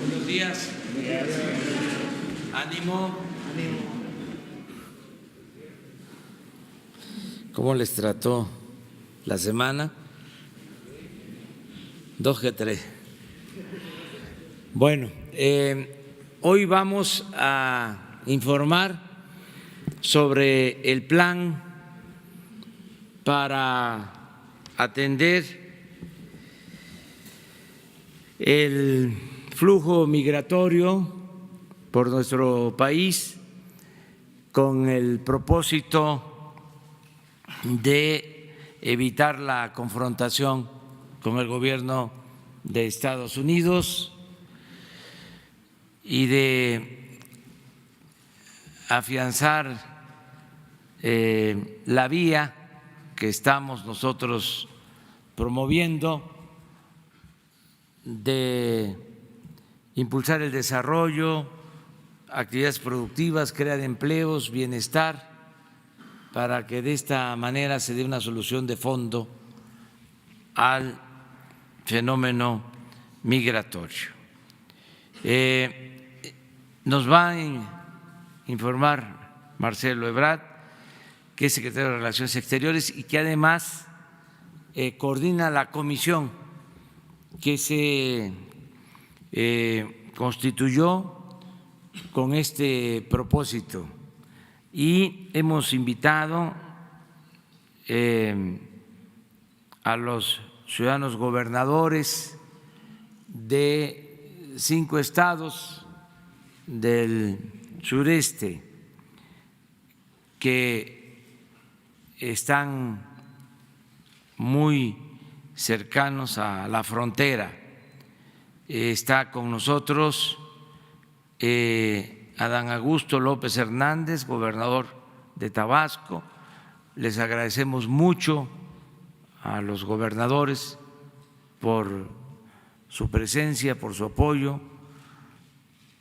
Buenos días. Ánimo. ¿Cómo les trató la semana? 2 que 3. Bueno, hoy vamos a informar sobre el plan para atender el flujo migratorio por nuestro país con el propósito de evitar la confrontación con el gobierno de Estados Unidos y de afianzar la vía que estamos nosotros promoviendo de impulsar el desarrollo, actividades productivas, crear empleos, bienestar, para que de esta manera se dé una solución de fondo al fenómeno migratorio. Nos va a informar Marcelo Ebrard, que es secretario de Relaciones Exteriores y que además coordina la comisión que se constituyó con este propósito, y hemos invitado a los ciudadanos gobernadores de 5 estados del sureste que están muy cercanos a la frontera. Está con nosotros Adán Augusto López Hernández, gobernador de Tabasco. Les agradecemos mucho a los gobernadores por su presencia, por su apoyo,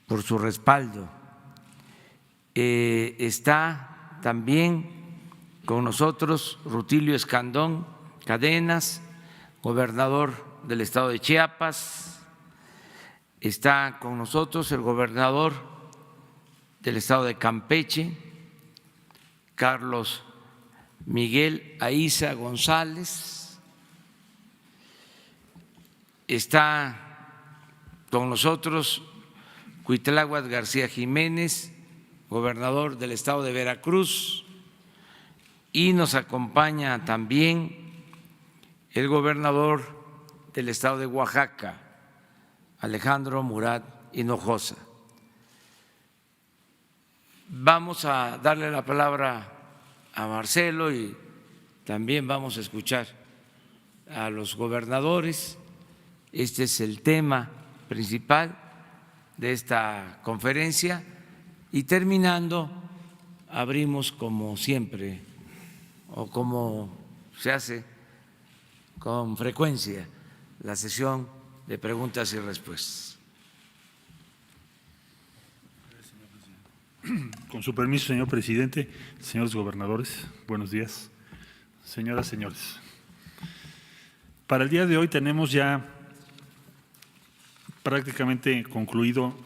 por su respaldo. Está también con nosotros Rutilio Escandón Cadenas, gobernador del estado de Chiapas. Está con nosotros el gobernador del estado de Campeche, Carlos Miguel Aiza González. Está con nosotros Cuitláhuac García Jiménez, gobernador del estado de Veracruz, y nos acompaña también el gobernador del estado de Oaxaca, Alejandro Murat Hinojosa. Vamos a darle la palabra a Marcelo y también vamos a escuchar a los gobernadores. Este es el tema principal de esta conferencia y terminando abrimos, como siempre o como se hace con frecuencia, la sesión de preguntas y respuestas. Con su permiso, señor presidente, señores gobernadores, buenos días. Señoras, señores, para el día de hoy tenemos ya prácticamente concluido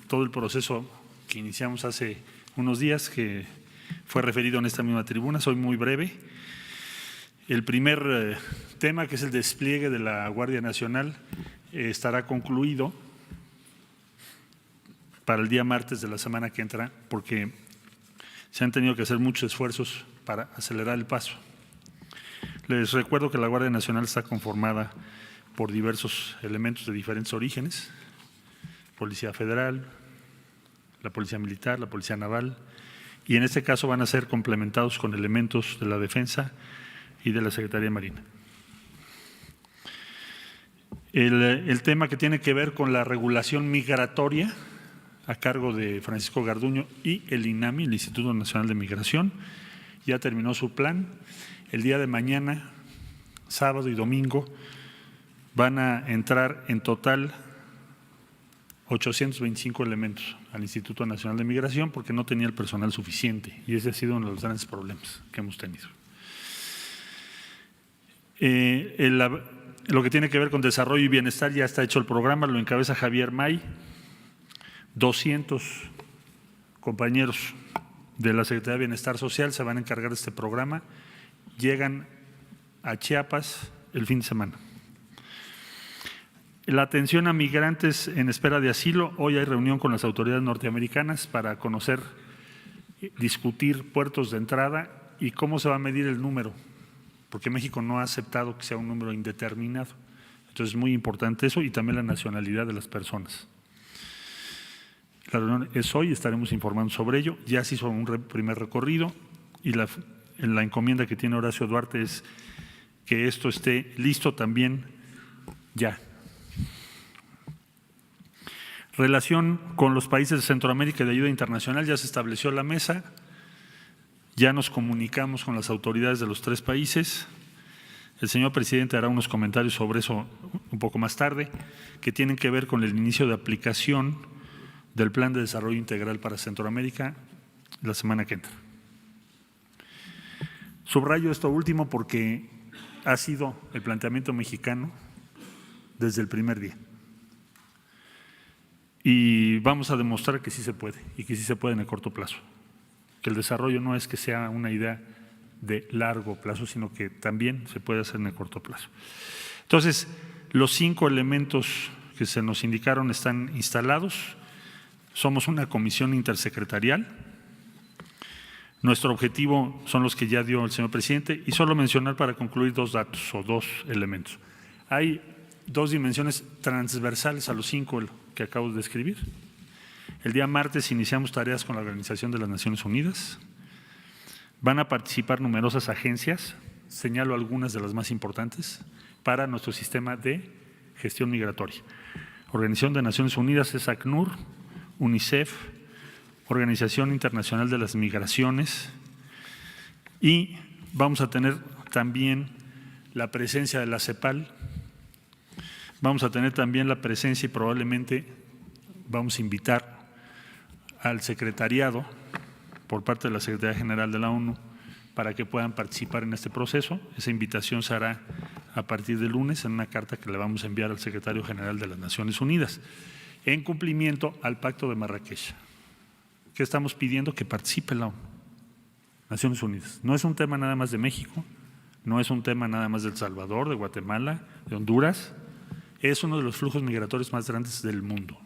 todo el proceso que iniciamos hace unos días, que fue referido en esta misma tribuna. Soy muy breve. El primer tema, que es el despliegue de la Guardia Nacional, estará concluido para el día martes de la semana que entra, porque se han tenido que hacer muchos esfuerzos para acelerar el paso. Les recuerdo que la Guardia Nacional está conformada por diversos elementos de diferentes orígenes: Policía Federal, la Policía Militar, la Policía Naval, y en este caso van a ser complementados con elementos de la Defensa y de la Secretaría de Marina. El tema que tiene que ver con la regulación migratoria, a cargo de Francisco Garduño y el INAMI, el Instituto Nacional de Migración, ya terminó su plan. El día de mañana, sábado y domingo, van a entrar en total 825 elementos al Instituto Nacional de Migración, porque no tenía el personal suficiente, y ese ha sido uno de los grandes problemas que hemos tenido. Lo que tiene que ver con desarrollo y bienestar, ya está hecho el programa, lo encabeza Javier May, 200 compañeros de la Secretaría de Bienestar Social se van a encargar de este programa. Llegan a Chiapas el fin de semana. La atención a migrantes en espera de asilo. Hoy hay reunión con las autoridades norteamericanas para conocer, discutir puertos de entrada y cómo se va a medir el número, porque México no ha aceptado que sea un número indeterminado. Entonces es muy importante eso y también la nacionalidad de las personas. La reunión es hoy, estaremos informando sobre ello. Ya se hizo un primer recorrido y la encomienda que tiene Horacio Duarte es que esto esté listo también ya. Relación con los países de Centroamérica y de ayuda internacional, ya se estableció la mesa, ya nos comunicamos con las autoridades de los 3 países. El señor presidente hará unos comentarios sobre eso un poco más tarde, que tienen que ver con el inicio de aplicación del Plan de Desarrollo Integral para Centroamérica la semana que entra. Subrayo esto último porque ha sido el planteamiento mexicano desde el primer día. Y vamos a demostrar que sí se puede y que sí se puede en el corto plazo. Que el desarrollo no es que sea una idea de largo plazo, sino que también se puede hacer en el corto plazo. Entonces, los 5 elementos que se nos indicaron están instalados. Somos una comisión intersecretarial. Nuestro objetivo son los que ya dio el señor presidente y solo mencionar para concluir 2 datos o 2 elementos. Hay 2 dimensiones transversales a los 5 que acabo de describir. El día martes iniciamos tareas con la Organización de las Naciones Unidas. Van a participar numerosas agencias, señalo algunas de las más importantes, para nuestro sistema de gestión migratoria. Organización de Naciones Unidas es ACNUR, UNICEF, Organización Internacional de las Migraciones, y vamos a tener también la presencia de la CEPAL. Vamos a tener también la presencia y probablemente vamos a invitar al secretariado por parte de la Secretaría General de la ONU para que puedan participar en este proceso. Esa invitación se hará a partir del lunes en una carta que le vamos a enviar al Secretario General de las Naciones Unidas en cumplimiento al Pacto de Marrakech. ¿Qué estamos pidiendo? Que participe la ONU, Naciones Unidas. No es un tema nada más de México, no es un tema nada más de El Salvador, de Guatemala, de Honduras. Es uno de los flujos migratorios más grandes del mundo.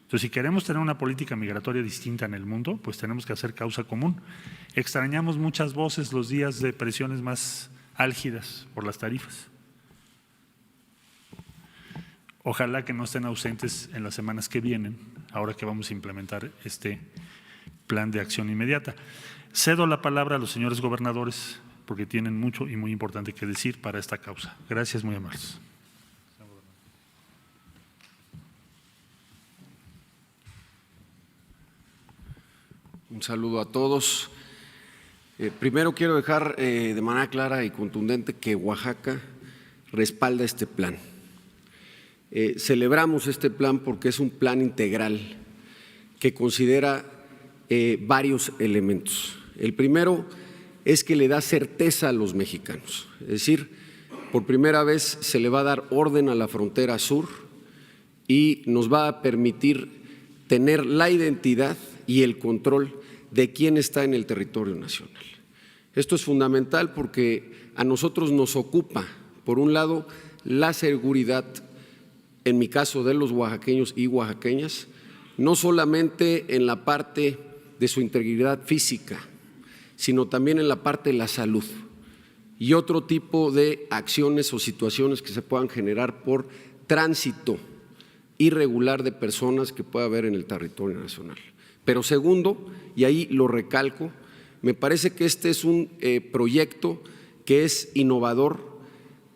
Entonces, si queremos tener una política migratoria distinta en el mundo, pues tenemos que hacer causa común. Extrañamos muchas voces los días de presiones más álgidas por las tarifas. Ojalá que no estén ausentes en las semanas que vienen, ahora que vamos a implementar este plan de acción inmediata. Cedo la palabra a los señores gobernadores porque tienen mucho y muy importante que decir para esta causa. Gracias, muy amables. Un saludo a todos. Primero quiero dejar de manera clara y contundente que Oaxaca respalda este plan. Celebramos este plan porque es un plan integral que considera varios elementos. El primero es que le da certeza a los mexicanos, es decir, por primera vez se le va a dar orden a la frontera sur y nos va a permitir tener la identidad y el control de quién está en el territorio nacional. Esto es fundamental porque a nosotros nos ocupa, por un lado, la seguridad, en mi caso de los oaxaqueños y oaxaqueñas, no solamente en la parte de su integridad física, sino también en la parte de la salud y otro tipo de acciones o situaciones que se puedan generar por tránsito irregular de personas que pueda haber en el territorio nacional. Pero segundo, y ahí lo recalco, me parece que este es un proyecto que es innovador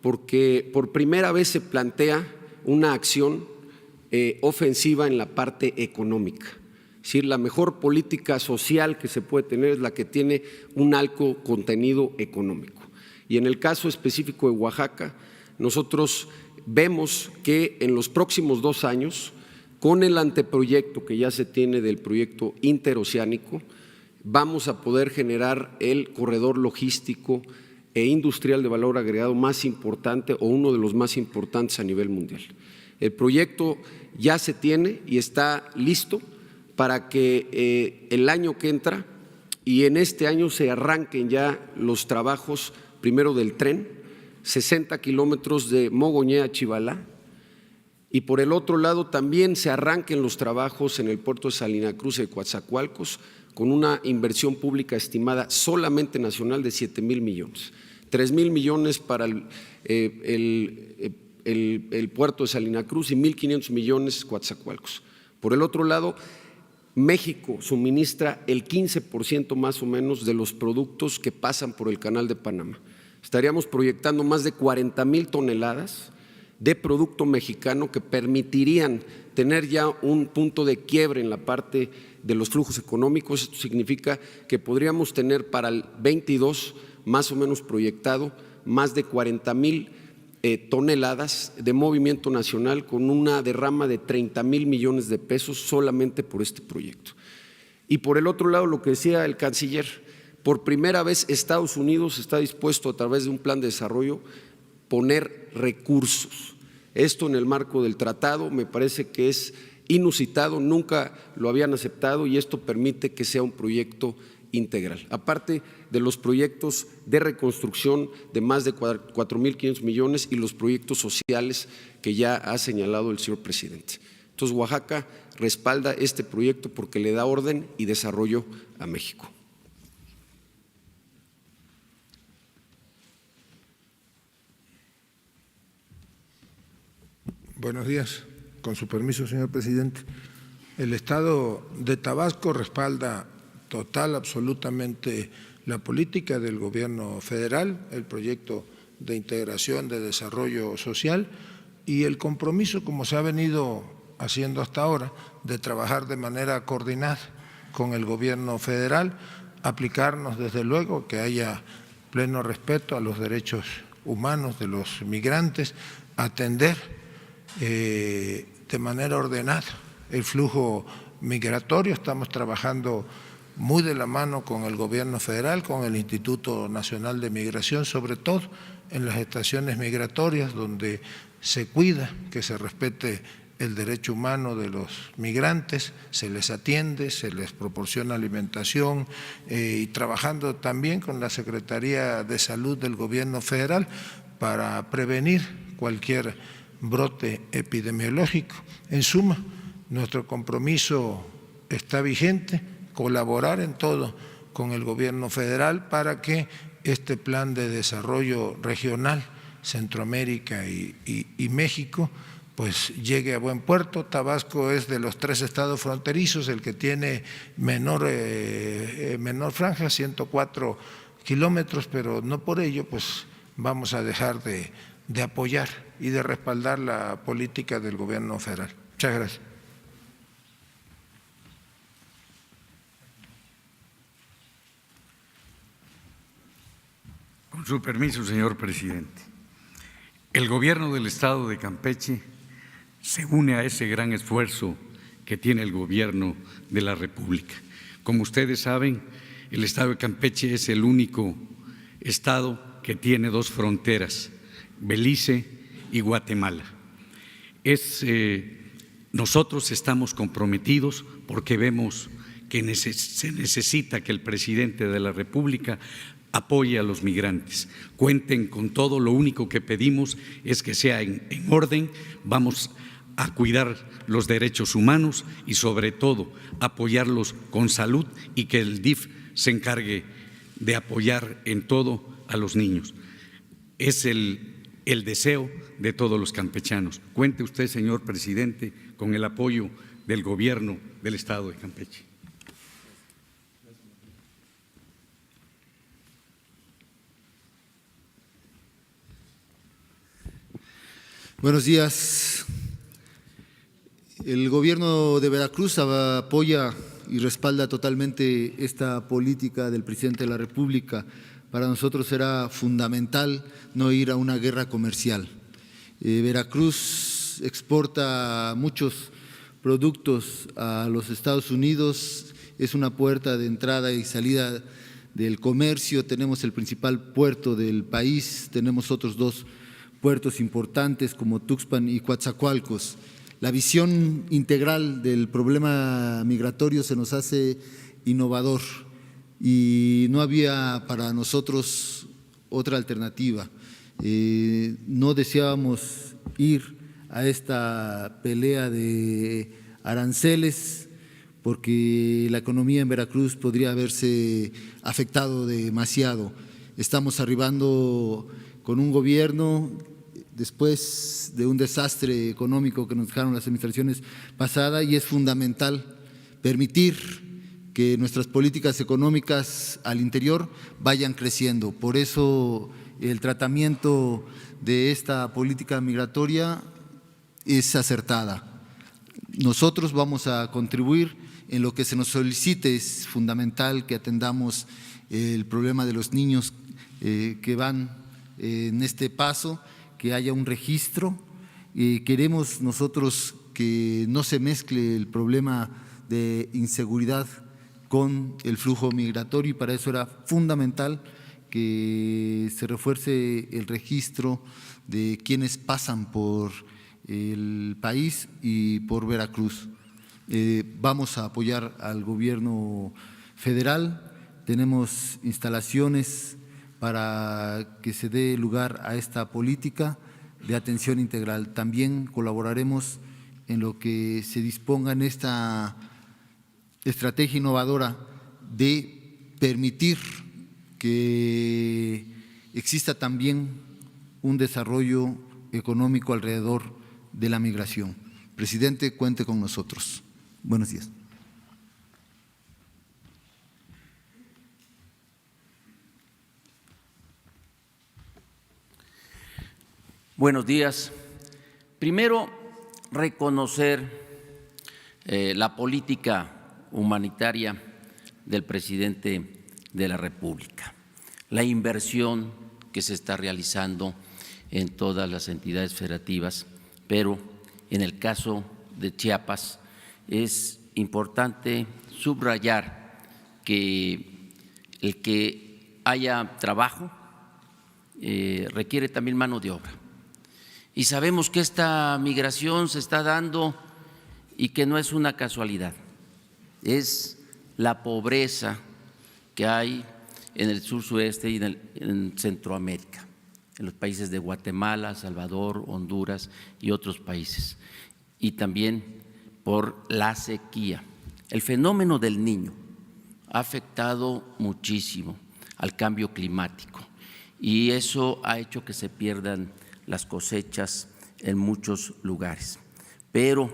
porque por primera vez se plantea una acción ofensiva en la parte económica. Es decir, la mejor política social que se puede tener es la que tiene un alto contenido económico. Y en el caso específico de Oaxaca, nosotros vemos que en los próximos 2 años, con el anteproyecto que ya se tiene del proyecto interoceánico, vamos a poder generar el corredor logístico e industrial de valor agregado más importante o uno de los más importantes a nivel mundial. El proyecto ya se tiene y está listo para que el año que entra y en este año se arranquen ya los trabajos, primero del tren, 60 kilómetros de Mogoñé a Chivalá, y por el otro lado también se arranquen los trabajos en el puerto de Salina Cruz y Coatzacoalcos con una inversión pública estimada solamente nacional de 7,000 millones, 3,000 millones para el puerto de Salina Cruz y 1,500 millones Coatzacoalcos. Por el otro lado, México suministra el 15% más o menos de los productos que pasan por el Canal de Panamá. Estaríamos proyectando más de 40,000 toneladas de producto mexicano que permitirían tener ya un punto de quiebre en la parte de los flujos económicos. Esto significa que podríamos tener para el 22, más o menos proyectado, más de 40,000 toneladas de movimiento nacional con una derrama de 30,000 millones de pesos solamente por este proyecto. Y por el otro lado, lo que decía el canciller, por primera vez Estados Unidos está dispuesto a través de un plan de desarrollo poner recursos. Esto en el marco del tratado me parece que es inusitado, nunca lo habían aceptado y esto permite que sea un proyecto integral. Aparte de los proyectos de reconstrucción de más de 4,500 millones y los proyectos sociales que ya ha señalado el señor presidente. Entonces, Oaxaca respalda este proyecto porque le da orden y desarrollo a México. Buenos días. Con su permiso, señor presidente. El Estado de Tabasco respalda total, absolutamente la política del gobierno federal, el proyecto de integración de desarrollo social y el compromiso, como se ha venido haciendo hasta ahora, de trabajar de manera coordinada con el gobierno federal, aplicarnos desde luego que haya pleno respeto a los derechos humanos de los migrantes, atender de manera ordenada el flujo migratorio. Estamos trabajando muy de la mano con el gobierno federal, con el Instituto Nacional de Migración, sobre todo en las estaciones migratorias donde se cuida que se respete el derecho humano de los migrantes, se les atiende, se les proporciona alimentación y trabajando también con la Secretaría de Salud del gobierno federal para prevenir cualquier brote epidemiológico. En suma, nuestro compromiso está vigente, colaborar en todo con el gobierno federal para que este plan de desarrollo regional, Centroamérica y México, pues llegue a buen puerto. Tabasco es de los 3 estados fronterizos el que tiene menor franja, 104 kilómetros, pero no por ello pues vamos a dejar de apoyar y de respaldar la política del gobierno federal. Muchas gracias. Con su permiso, señor presidente. El gobierno del estado de Campeche se une a ese gran esfuerzo que tiene el gobierno de la República. Como ustedes saben, el estado de Campeche es el único estado que tiene 2 fronteras, Belice y Guatemala. Nosotros estamos comprometidos porque vemos que se necesita que el presidente de la República apoye a los migrantes. Cuenten con todo, lo único que pedimos es que sea en orden. Vamos a cuidar los derechos humanos y sobre todo apoyarlos con salud y que el DIF se encargue de apoyar en todo a los niños. Es el deseo de todos los campechanos. Cuente usted, señor presidente, con el apoyo del gobierno del estado de Campeche. Buenos días. El gobierno de Veracruz apoya y respalda totalmente esta política del presidente de la República. Para nosotros será fundamental no ir a una guerra comercial. Veracruz exporta muchos productos a los Estados Unidos, es una puerta de entrada y salida del comercio, tenemos el principal puerto del país, tenemos otros 2 puertos importantes como Tuxpan y Coatzacoalcos. La visión integral del problema migratorio se nos hace innovador y no había para nosotros otra alternativa. No deseábamos ir a esta pelea de aranceles porque la economía en Veracruz podría haberse afectado demasiado. Estamos arribando con un gobierno después de un desastre económico que nos dejaron las administraciones pasadas y es fundamental permitir que nuestras políticas económicas al interior vayan creciendo. Por eso el tratamiento de esta política migratoria es acertada. Nosotros vamos a contribuir en lo que se nos solicite. Es fundamental que atendamos el problema de los niños que van en este paso, que haya un registro. Queremos nosotros que no se mezcle el problema de inseguridad con el flujo migratorio y para eso era fundamental que se refuerce el registro de quienes pasan por el país y por Veracruz. Vamos a apoyar al gobierno federal, tenemos instalaciones para que se dé lugar a esta política de atención integral. También colaboraremos en lo que se disponga en esta estrategia innovadora de permitir que exista también un desarrollo económico alrededor de la migración. Presidente, cuente con nosotros. Buenos días. Buenos días. Primero, reconocer la política humanitaria del presidente de la República, la inversión que se está realizando en todas las entidades federativas, pero en el caso de Chiapas es importante subrayar que el que haya trabajo requiere también mano de obra. Y sabemos que esta migración se está dando y que no es una casualidad, es la pobreza que hay en el sur sureste y en Centroamérica, en los países de Guatemala, Salvador, Honduras y otros países, y también por la sequía. El fenómeno del Niño ha afectado muchísimo al cambio climático y eso ha hecho que se pierdan las cosechas en muchos lugares. Pero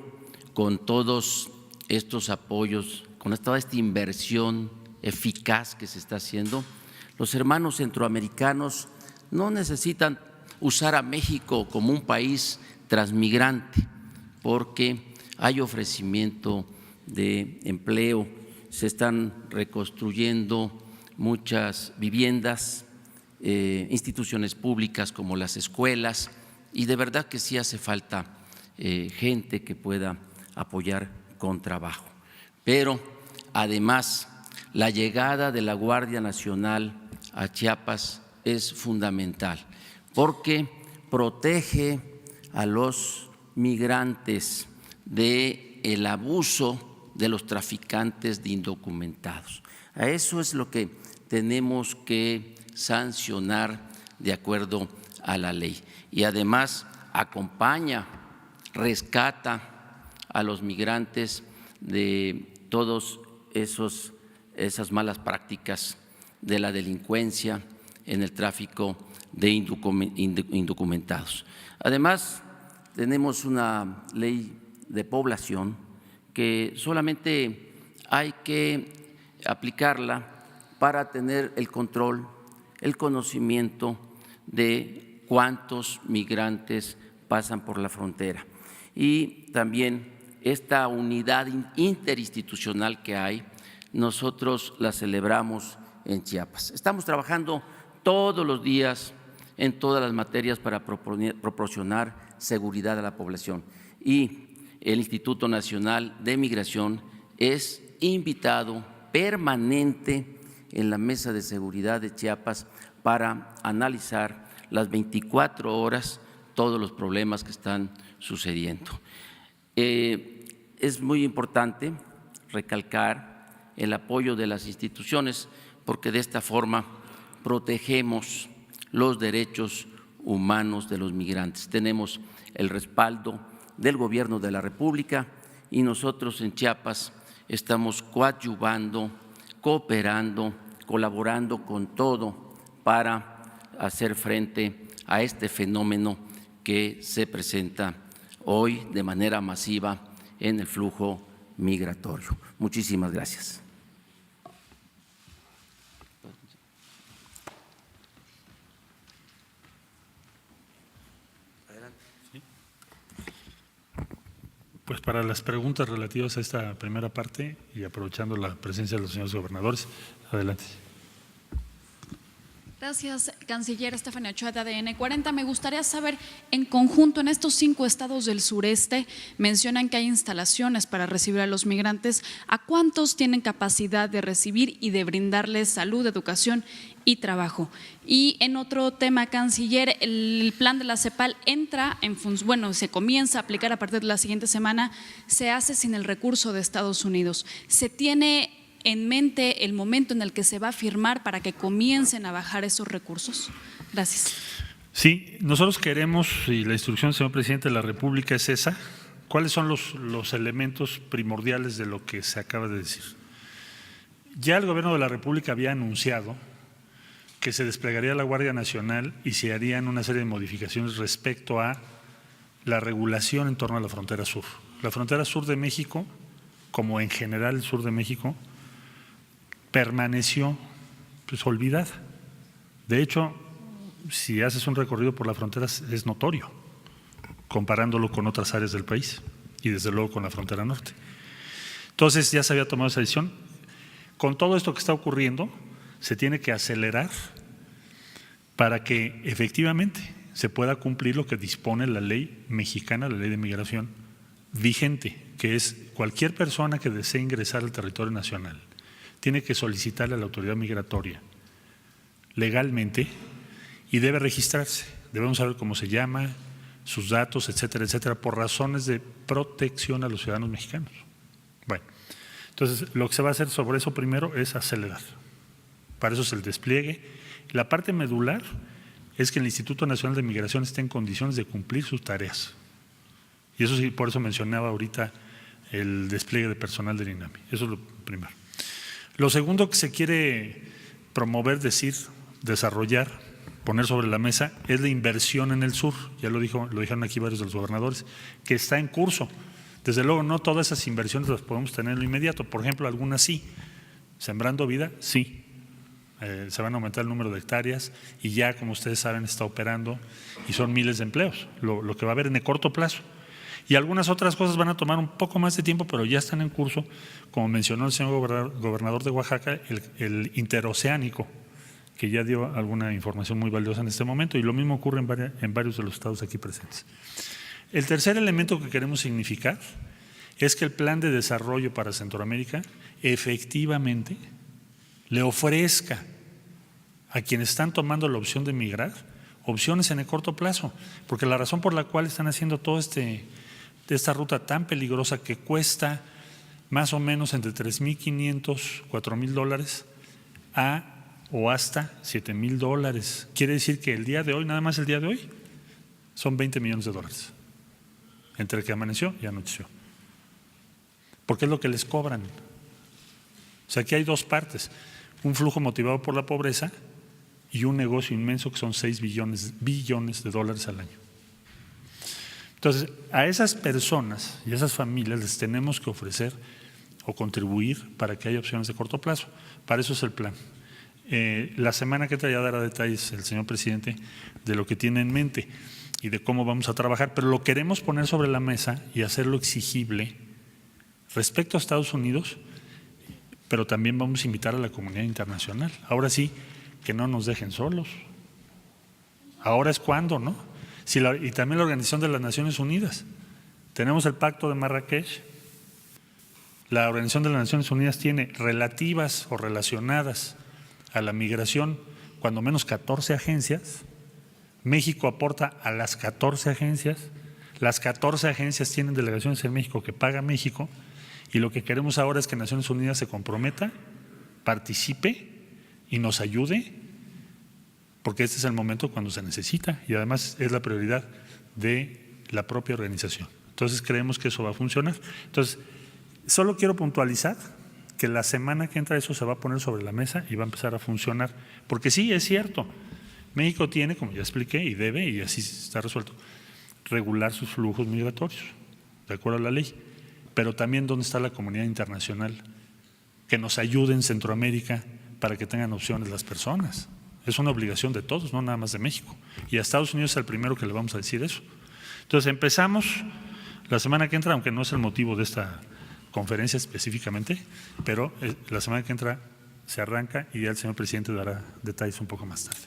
con todos estos apoyos, con toda esta inversión eficaz que se está haciendo, los hermanos centroamericanos no necesitan usar a México como un país transmigrante, porque hay ofrecimiento de empleo, se están reconstruyendo muchas viviendas, instituciones públicas como las escuelas, y de verdad que sí hace falta gente que pueda apoyar con trabajo. Pero además la llegada de la Guardia Nacional a Chiapas es fundamental porque protege a los migrantes del abuso de los traficantes de indocumentados. A eso es lo que tenemos que sancionar de acuerdo a la ley. Y además acompaña, rescata a los migrantes de todos esas malas prácticas de la delincuencia en el tráfico de indocumentados. Además, tenemos una ley de población que solamente hay que aplicarla para tener el control, el conocimiento de cuántos migrantes pasan por la frontera. Y también esta unidad interinstitucional que hay, nosotros la celebramos en Chiapas. Estamos trabajando todos los días en todas las materias para proporcionar seguridad a la población. Y el Instituto Nacional de Migración es invitado permanente en la Mesa de Seguridad de Chiapas para analizar las 24 horas todos los problemas que están sucediendo. Es muy importante recalcar el apoyo de las instituciones, porque de esta forma protegemos los derechos humanos de los migrantes. Tenemos el respaldo del Gobierno de la República y nosotros en Chiapas estamos coadyuvando, cooperando, colaborando con todo para hacer frente a este fenómeno que se presenta hoy de manera masiva en el flujo migratorio. Muchísimas gracias. Pues para las preguntas relativas a esta primera parte y aprovechando la presencia de los señores gobernadores, adelante. Gracias, canciller. Estefanía Ochoa, de ADN 40. Me gustaría saber, en conjunto, en estos 5 estados del sureste, mencionan que hay instalaciones para recibir a los migrantes. ¿A cuántos tienen capacidad de recibir y de brindarles salud, educación y trabajo? Y en otro tema, canciller, el plan de la CEPAL entra en función, se comienza a aplicar a partir de la siguiente semana, se hace sin el recurso de Estados Unidos. ¿Se tiene en mente el momento en el que se va a firmar para que comiencen a bajar esos recursos? Gracias. Sí, nosotros queremos, y la instrucción del señor presidente de la República es esa, ¿cuáles son los elementos primordiales de lo que se acaba de decir? Ya el Gobierno de la República había anunciado que se desplegaría la Guardia Nacional y se harían una serie de modificaciones respecto a la regulación en torno a la frontera sur. La frontera sur de México, como en general el sur de México, permaneció olvidada. De hecho, si haces un recorrido por la frontera es notorio, comparándolo con otras áreas del país y desde luego con la frontera norte. Entonces ya se había tomado esa decisión. Con todo esto que está ocurriendo, se tiene que acelerar para que efectivamente se pueda cumplir lo que dispone la ley mexicana, la ley de migración vigente, que es cualquier persona que desee ingresar al territorio nacional tiene que solicitarle a la autoridad migratoria legalmente y debe registrarse. Debemos saber cómo se llama, sus datos, etcétera, etcétera, por razones de protección a los ciudadanos mexicanos. Bueno, entonces lo que se va a hacer sobre eso primero es acelerar. Para eso es el despliegue. La parte medular es que el Instituto Nacional de Migración esté en condiciones de cumplir sus tareas. Y eso sí, por eso mencionaba ahorita el despliegue de personal del INAMI. Eso es lo primero. Lo segundo que se quiere promover, decir, desarrollar, poner sobre la mesa es la inversión en el sur. Ya lo dijeron aquí varios de los gobernadores, que está en curso. Desde luego no todas esas inversiones las podemos tener en lo inmediato. Por ejemplo, algunas sí. Sembrando Vida, sí. Se van a aumentar el número de hectáreas y ya, como ustedes saben, está operando y son miles de empleos, lo que va a haber en el corto plazo. Y algunas otras cosas van a tomar un poco más de tiempo, pero ya están en curso, como mencionó el señor gobernador de Oaxaca, el interoceánico, que ya dio alguna información muy valiosa en este momento, y lo mismo ocurre en varios de los estados aquí presentes. El tercer elemento que queremos significar es que el plan de desarrollo para Centroamérica efectivamente le ofrezca a quienes están tomando la opción de migrar opciones en el corto plazo, porque la razón por la cual están haciendo todo esta ruta tan peligrosa que cuesta más o menos entre $3,500, $4,000 o hasta $7,000. Quiere decir que el día de hoy, nada más el día de hoy, son $20 millones, entre que amaneció y anocheció. Porque es lo que les cobran. O sea, aquí hay dos partes, un flujo motivado por la pobreza y un negocio inmenso que son $6 billones al año. Entonces, a esas personas y a esas familias les tenemos que ofrecer o contribuir para que haya opciones de corto plazo. Para eso es el plan. La semana que entra ya dará detalles el señor presidente de lo que tiene en mente y de cómo vamos a trabajar, pero lo queremos poner sobre la mesa y hacerlo exigible respecto a Estados Unidos, pero también vamos a invitar a la comunidad internacional. Ahora sí, que no nos dejen solos. Ahora es cuando, ¿no? Y también la Organización de las Naciones Unidas. Tenemos el Pacto de Marrakech. La Organización de las Naciones Unidas tiene relativas o relacionadas a la migración, cuando menos 14 agencias, México aporta a las 14 agencias, las 14 agencias tienen delegaciones en México que paga México, y lo que queremos ahora es que Naciones Unidas se comprometa, participe y nos ayude, porque este es el momento cuando se necesita y además es la prioridad de la propia organización. Entonces creemos que eso va a funcionar. Entonces, solo quiero puntualizar que la semana que entra eso se va a poner sobre la mesa y va a empezar a funcionar, porque sí, es cierto, México tiene, como ya expliqué, y debe, y así está resuelto, regular sus flujos migratorios, de acuerdo a la ley, pero también dónde está la comunidad internacional que nos ayude en Centroamérica para que tengan opciones las personas. Es una obligación de todos, no nada más de México. Y a Estados Unidos es el primero que le vamos a decir eso. Entonces empezamos la semana que entra, aunque no es el motivo de esta conferencia específicamente, pero la semana que entra se arranca y ya el señor presidente dará detalles un poco más tarde.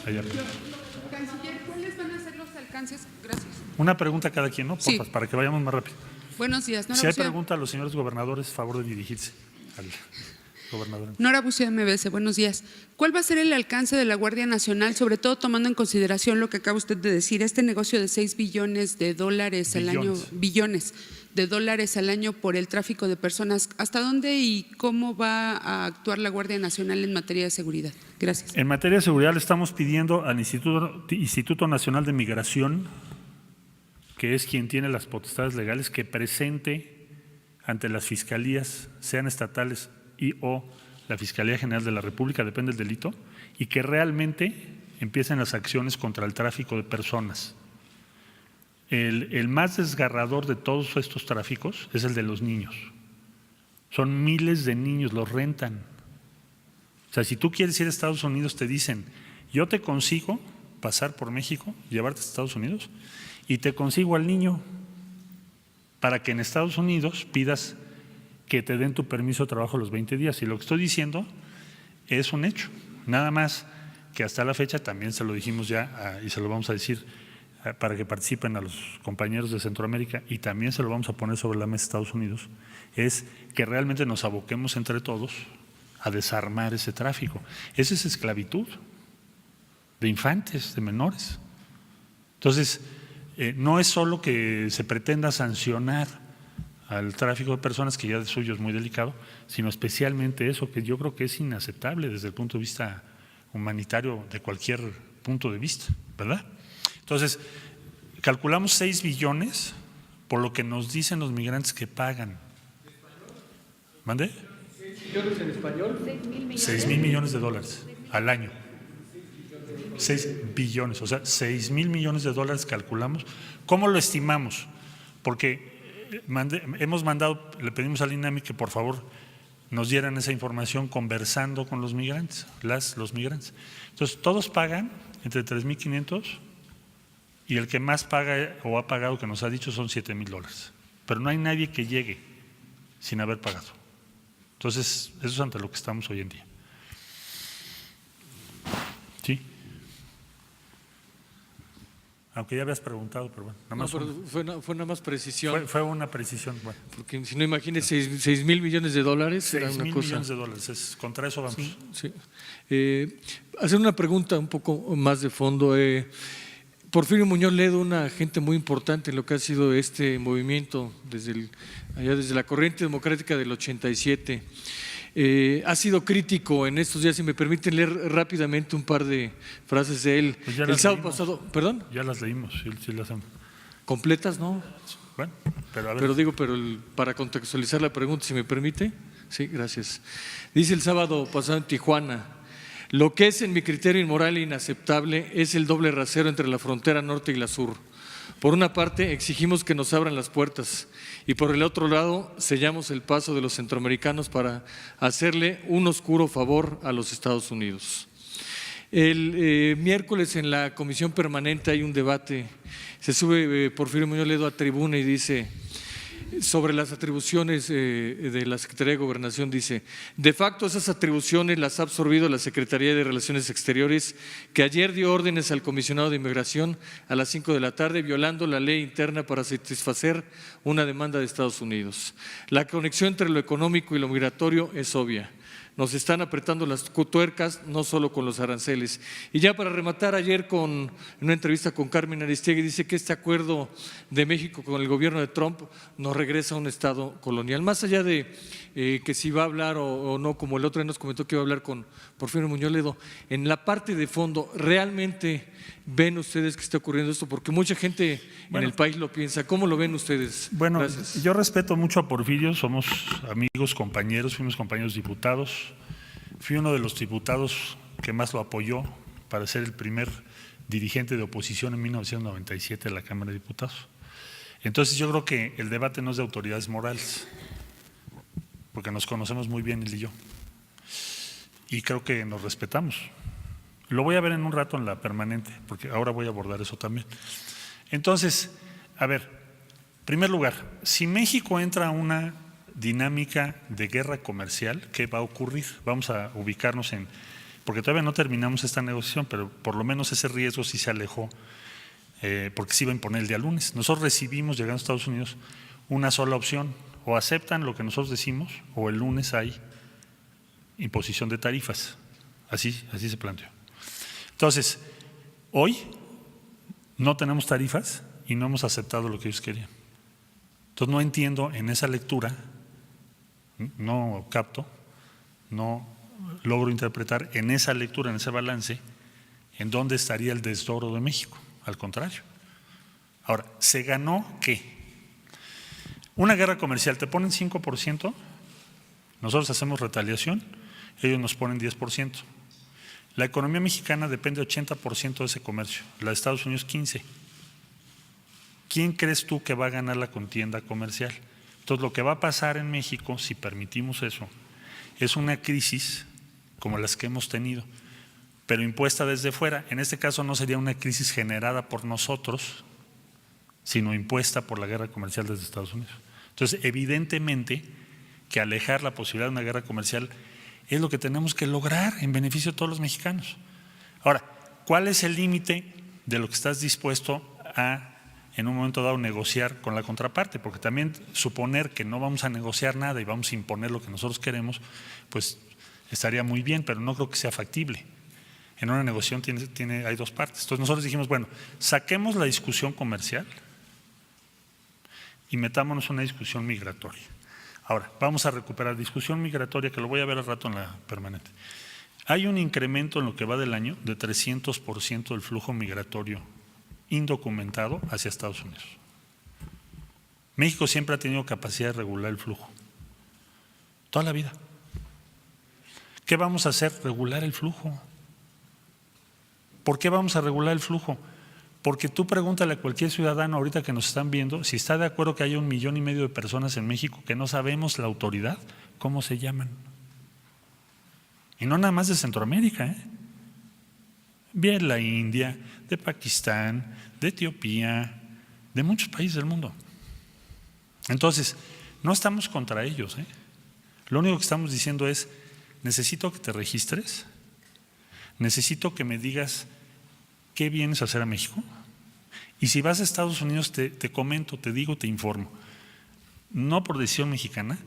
Allá. Canciller, ¿cuáles van a ser los alcances? Gracias. Una pregunta a cada quien, ¿no? Sí. Para que vayamos más rápido. Buenos días. Nora Si hay Bucía. pregunta a los señores gobernadores, favor de dirigirse al gobernador. Nora Bucía, MBS, buenos días. ¿Cuál va a ser el alcance de la Guardia Nacional, sobre todo tomando en consideración lo que acaba usted de decir, este negocio de 6 billones de dólares al año, billones de dólares al año por el tráfico de personas? ¿Hasta dónde y cómo va a actuar la Guardia Nacional en materia de seguridad? Gracias. En materia de seguridad le estamos pidiendo al Instituto Nacional de Migración, que es quien tiene las potestades legales, que presente ante las fiscalías, sean estatales y o la Fiscalía General de la República, depende del delito, y que realmente empiecen las acciones contra el tráfico de personas. El más desgarrador de todos estos tráficos es el de los niños. Son miles de niños, los rentan. O sea, si tú quieres ir a Estados Unidos, te dicen, yo te consigo pasar por México, llevarte a Estados Unidos, y te consigo al niño para que en Estados Unidos pidas que te den tu permiso de trabajo los 20 días. Y lo que estoy diciendo es un hecho. Nada más que hasta la fecha también se lo dijimos ya y se lo vamos a decir para que participen a los compañeros de Centroamérica y también se lo vamos a poner sobre la mesa de Estados Unidos, es que realmente nos aboquemos entre todos a desarmar ese tráfico. Esa es esclavitud de infantes, de menores. Entonces, no es solo que se pretenda sancionar al tráfico de personas, que ya de suyo es muy delicado, sino especialmente eso, que yo creo que es inaceptable desde el punto de vista humanitario de cualquier punto de vista, ¿verdad? Entonces, calculamos 6 billones por lo que nos dicen los migrantes que pagan. ¿Mande? 6 billones en español. 6,000 millones de dólares al año. 6 billones, o sea, 6,000 millones de dólares calculamos. ¿Cómo lo estimamos? Porque hemos mandado, le pedimos al INAMI que por favor nos dieran esa información conversando con los migrantes, los migrantes. Entonces, todos pagan entre 3,500 y el que más paga o ha pagado, que nos ha dicho, son 7,000 dólares. Pero no hay nadie que llegue sin haber pagado. Entonces, eso es ante lo que estamos hoy en día. ¿Sí? Aunque ya habías preguntado, pero bueno. Nada más fue nada más precisión. Fue una precisión. Bueno. Porque si no, imagínese 6,000 millones de dólares. 6,000 millones de dólares, contra eso vamos. Sí. Hacer una pregunta un poco más de fondo. Porfirio Muñoz Ledo, una agente muy importante en lo que ha sido este movimiento desde la corriente democrática del 87. Ha sido crítico en estos días, si me permiten leer rápidamente un par de frases de él. Pues el sábado pasado, ¿perdón? Ya las leímos, sí las hemos. ¿Completas, no? Bueno, pero a ver. Para contextualizar la pregunta, si me permite. Sí, gracias. Dice el sábado pasado en Tijuana: lo que es en mi criterio inmoral e inaceptable es el doble rasero entre la frontera norte y la sur. Por una parte, exigimos que nos abran las puertas y por el otro lado, sellamos el paso de los centroamericanos para hacerle un oscuro favor a los Estados Unidos. El miércoles en la comisión permanente hay un debate, se sube Porfirio Muñoz Ledo a tribuna y dice sobre las atribuciones de la Secretaría de Gobernación, dice: de facto esas atribuciones las ha absorbido la Secretaría de Relaciones Exteriores, que ayer dio órdenes al comisionado de Inmigración a las 5 de la tarde, violando la ley interna para satisfacer una demanda de Estados Unidos. La conexión entre lo económico y lo migratorio es obvia. nos están apretando las tuercas, no solo con los aranceles. Y ya para rematar, ayer en una entrevista con Carmen Aristegui dice que este acuerdo de México con el gobierno de Trump nos regresa a un estado colonial. Más allá de que si va a hablar o no, como el otro día nos comentó que iba a hablar con Porfirio Muñoz Ledo, en la parte de fondo, ¿realmente ven ustedes que está ocurriendo esto? Porque mucha gente en el país lo piensa. ¿Cómo lo ven ustedes? Bueno, Gracias. yo respeto mucho a Porfirio, somos amigos, compañeros, fuimos compañeros diputados. Fui uno de los diputados que más lo apoyó para ser el primer dirigente de oposición en 1997 de la Cámara de Diputados. Entonces yo creo que el debate no es de autoridades morales, porque nos conocemos muy bien él y yo, y creo que nos respetamos. Lo voy a ver en un rato en la permanente, porque ahora voy a abordar eso también. Entonces, a ver, en primer lugar, si México entra a una dinámica de guerra comercial, ¿qué va a ocurrir? Vamos a ubicarnos porque todavía no terminamos esta negociación, pero por lo menos ese riesgo sí se alejó, porque se iba a imponer el día lunes. Nosotros recibimos, llegando a Estados Unidos, una sola opción: o aceptan lo que nosotros decimos, o el lunes hay imposición de tarifas. Así se planteó. Entonces, hoy no tenemos tarifas y no hemos aceptado lo que ellos querían. Entonces no entiendo en esa lectura, no capto, no logro interpretar en esa lectura, en ese balance, en dónde estaría el desdoro de México. Al contrario. Ahora, ¿se ganó qué? Una guerra comercial, te ponen 5%, nosotros hacemos retaliación, ellos nos ponen 10%. La economía mexicana depende 80% de ese comercio, la de Estados Unidos 15%. ¿Quién crees tú que va a ganar la contienda comercial? Entonces, lo que va a pasar en México, si permitimos eso, es una crisis como las que hemos tenido, pero impuesta desde fuera. En este caso no sería una crisis generada por nosotros, sino impuesta por la guerra comercial desde Estados Unidos. Entonces, evidentemente que alejar la posibilidad de una guerra comercial es lo que tenemos que lograr en beneficio de todos los mexicanos. Ahora, ¿cuál es el límite de lo que estás dispuesto a, en un momento dado, negociar con la contraparte? Porque también suponer que no vamos a negociar nada y vamos a imponer lo que nosotros queremos, pues estaría muy bien, pero no creo que sea factible. En una negociación hay dos partes. Entonces nosotros dijimos, bueno, saquemos la discusión comercial y metámonos una discusión migratoria. Ahora, vamos a recuperar discusión migratoria, que lo voy a ver al rato en la permanente. Hay un incremento en lo que va del año de 300% del flujo migratorio indocumentado hacia Estados Unidos. México siempre ha tenido capacidad de regular el flujo, toda la vida. ¿Qué vamos a hacer? Regular el flujo. ¿Por qué vamos a regular el flujo? Porque tú pregúntale a cualquier ciudadano ahorita que nos están viendo si está de acuerdo que haya 1,5 millones de personas en México que no sabemos la autoridad cómo se llaman. Y no nada más de Centroamérica, bien la India, de Pakistán, de Etiopía, de muchos países del mundo. Entonces, no estamos contra ellos. Lo único que estamos diciendo es, necesito que te registres, necesito que me digas qué vienes a hacer a México. Y si vas a Estados Unidos, te comento, te digo, te informo. No por decisión mexicana,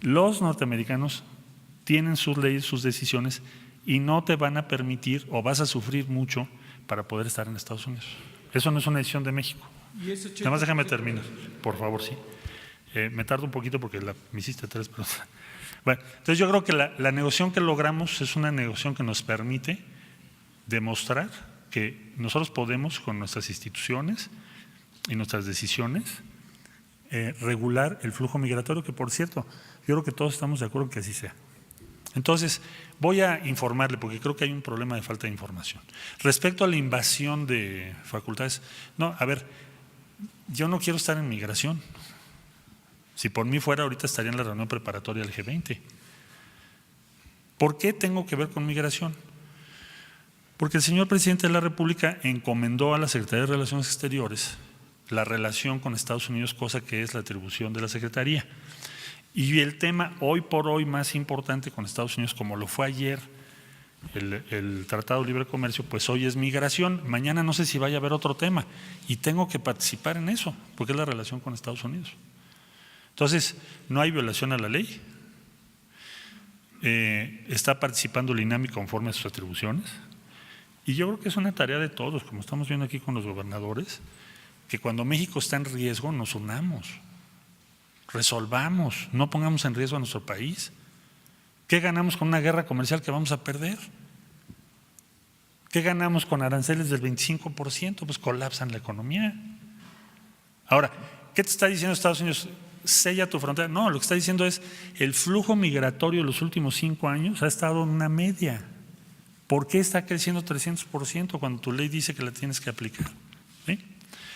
los norteamericanos tienen sus leyes, sus decisiones, y no te van a permitir o vas a sufrir mucho para poder estar en Estados Unidos. Eso no es una decisión de México. Nada más déjame terminar, por favor, sí. Me tardo un poquito porque me hiciste 3 preguntas. Bueno, entonces yo creo que la negociación que logramos es una negociación que nos permite demostrar que nosotros podemos, con nuestras instituciones y nuestras decisiones, regular el flujo migratorio, que por cierto, yo creo que todos estamos de acuerdo en que así sea. Entonces, voy a informarle, porque creo que hay un problema de falta de información. Respecto a la invasión de facultades, no, a ver, yo no quiero estar en migración. Si por mí fuera, ahorita estaría en la reunión preparatoria del G20. ¿Por qué tengo que ver con migración? Porque el señor presidente de la República encomendó a la Secretaría de Relaciones Exteriores la relación con Estados Unidos, cosa que es la atribución de la Secretaría. Y el tema hoy por hoy más importante con Estados Unidos, como lo fue ayer el Tratado de Libre Comercio, pues hoy es migración. Mañana no sé si vaya a haber otro tema y tengo que participar en eso, porque es la relación con Estados Unidos. Entonces, no hay violación a la ley. está participando el INAMI conforme a sus atribuciones. Y yo creo que es una tarea de todos, como estamos viendo aquí con los gobernadores, que cuando México está en riesgo nos unamos, resolvamos, no pongamos en riesgo a nuestro país. ¿Qué ganamos con una guerra comercial que vamos a perder? ¿Qué ganamos con aranceles del 25%? Pues colapsan la economía. Ahora, ¿qué te está diciendo Estados Unidos? Sella tu frontera. No, lo que está diciendo es el flujo migratorio de los últimos 5 años ha estado en una media. ¿Por qué está creciendo 300% cuando tu ley dice que la tienes que aplicar? ¿Sí?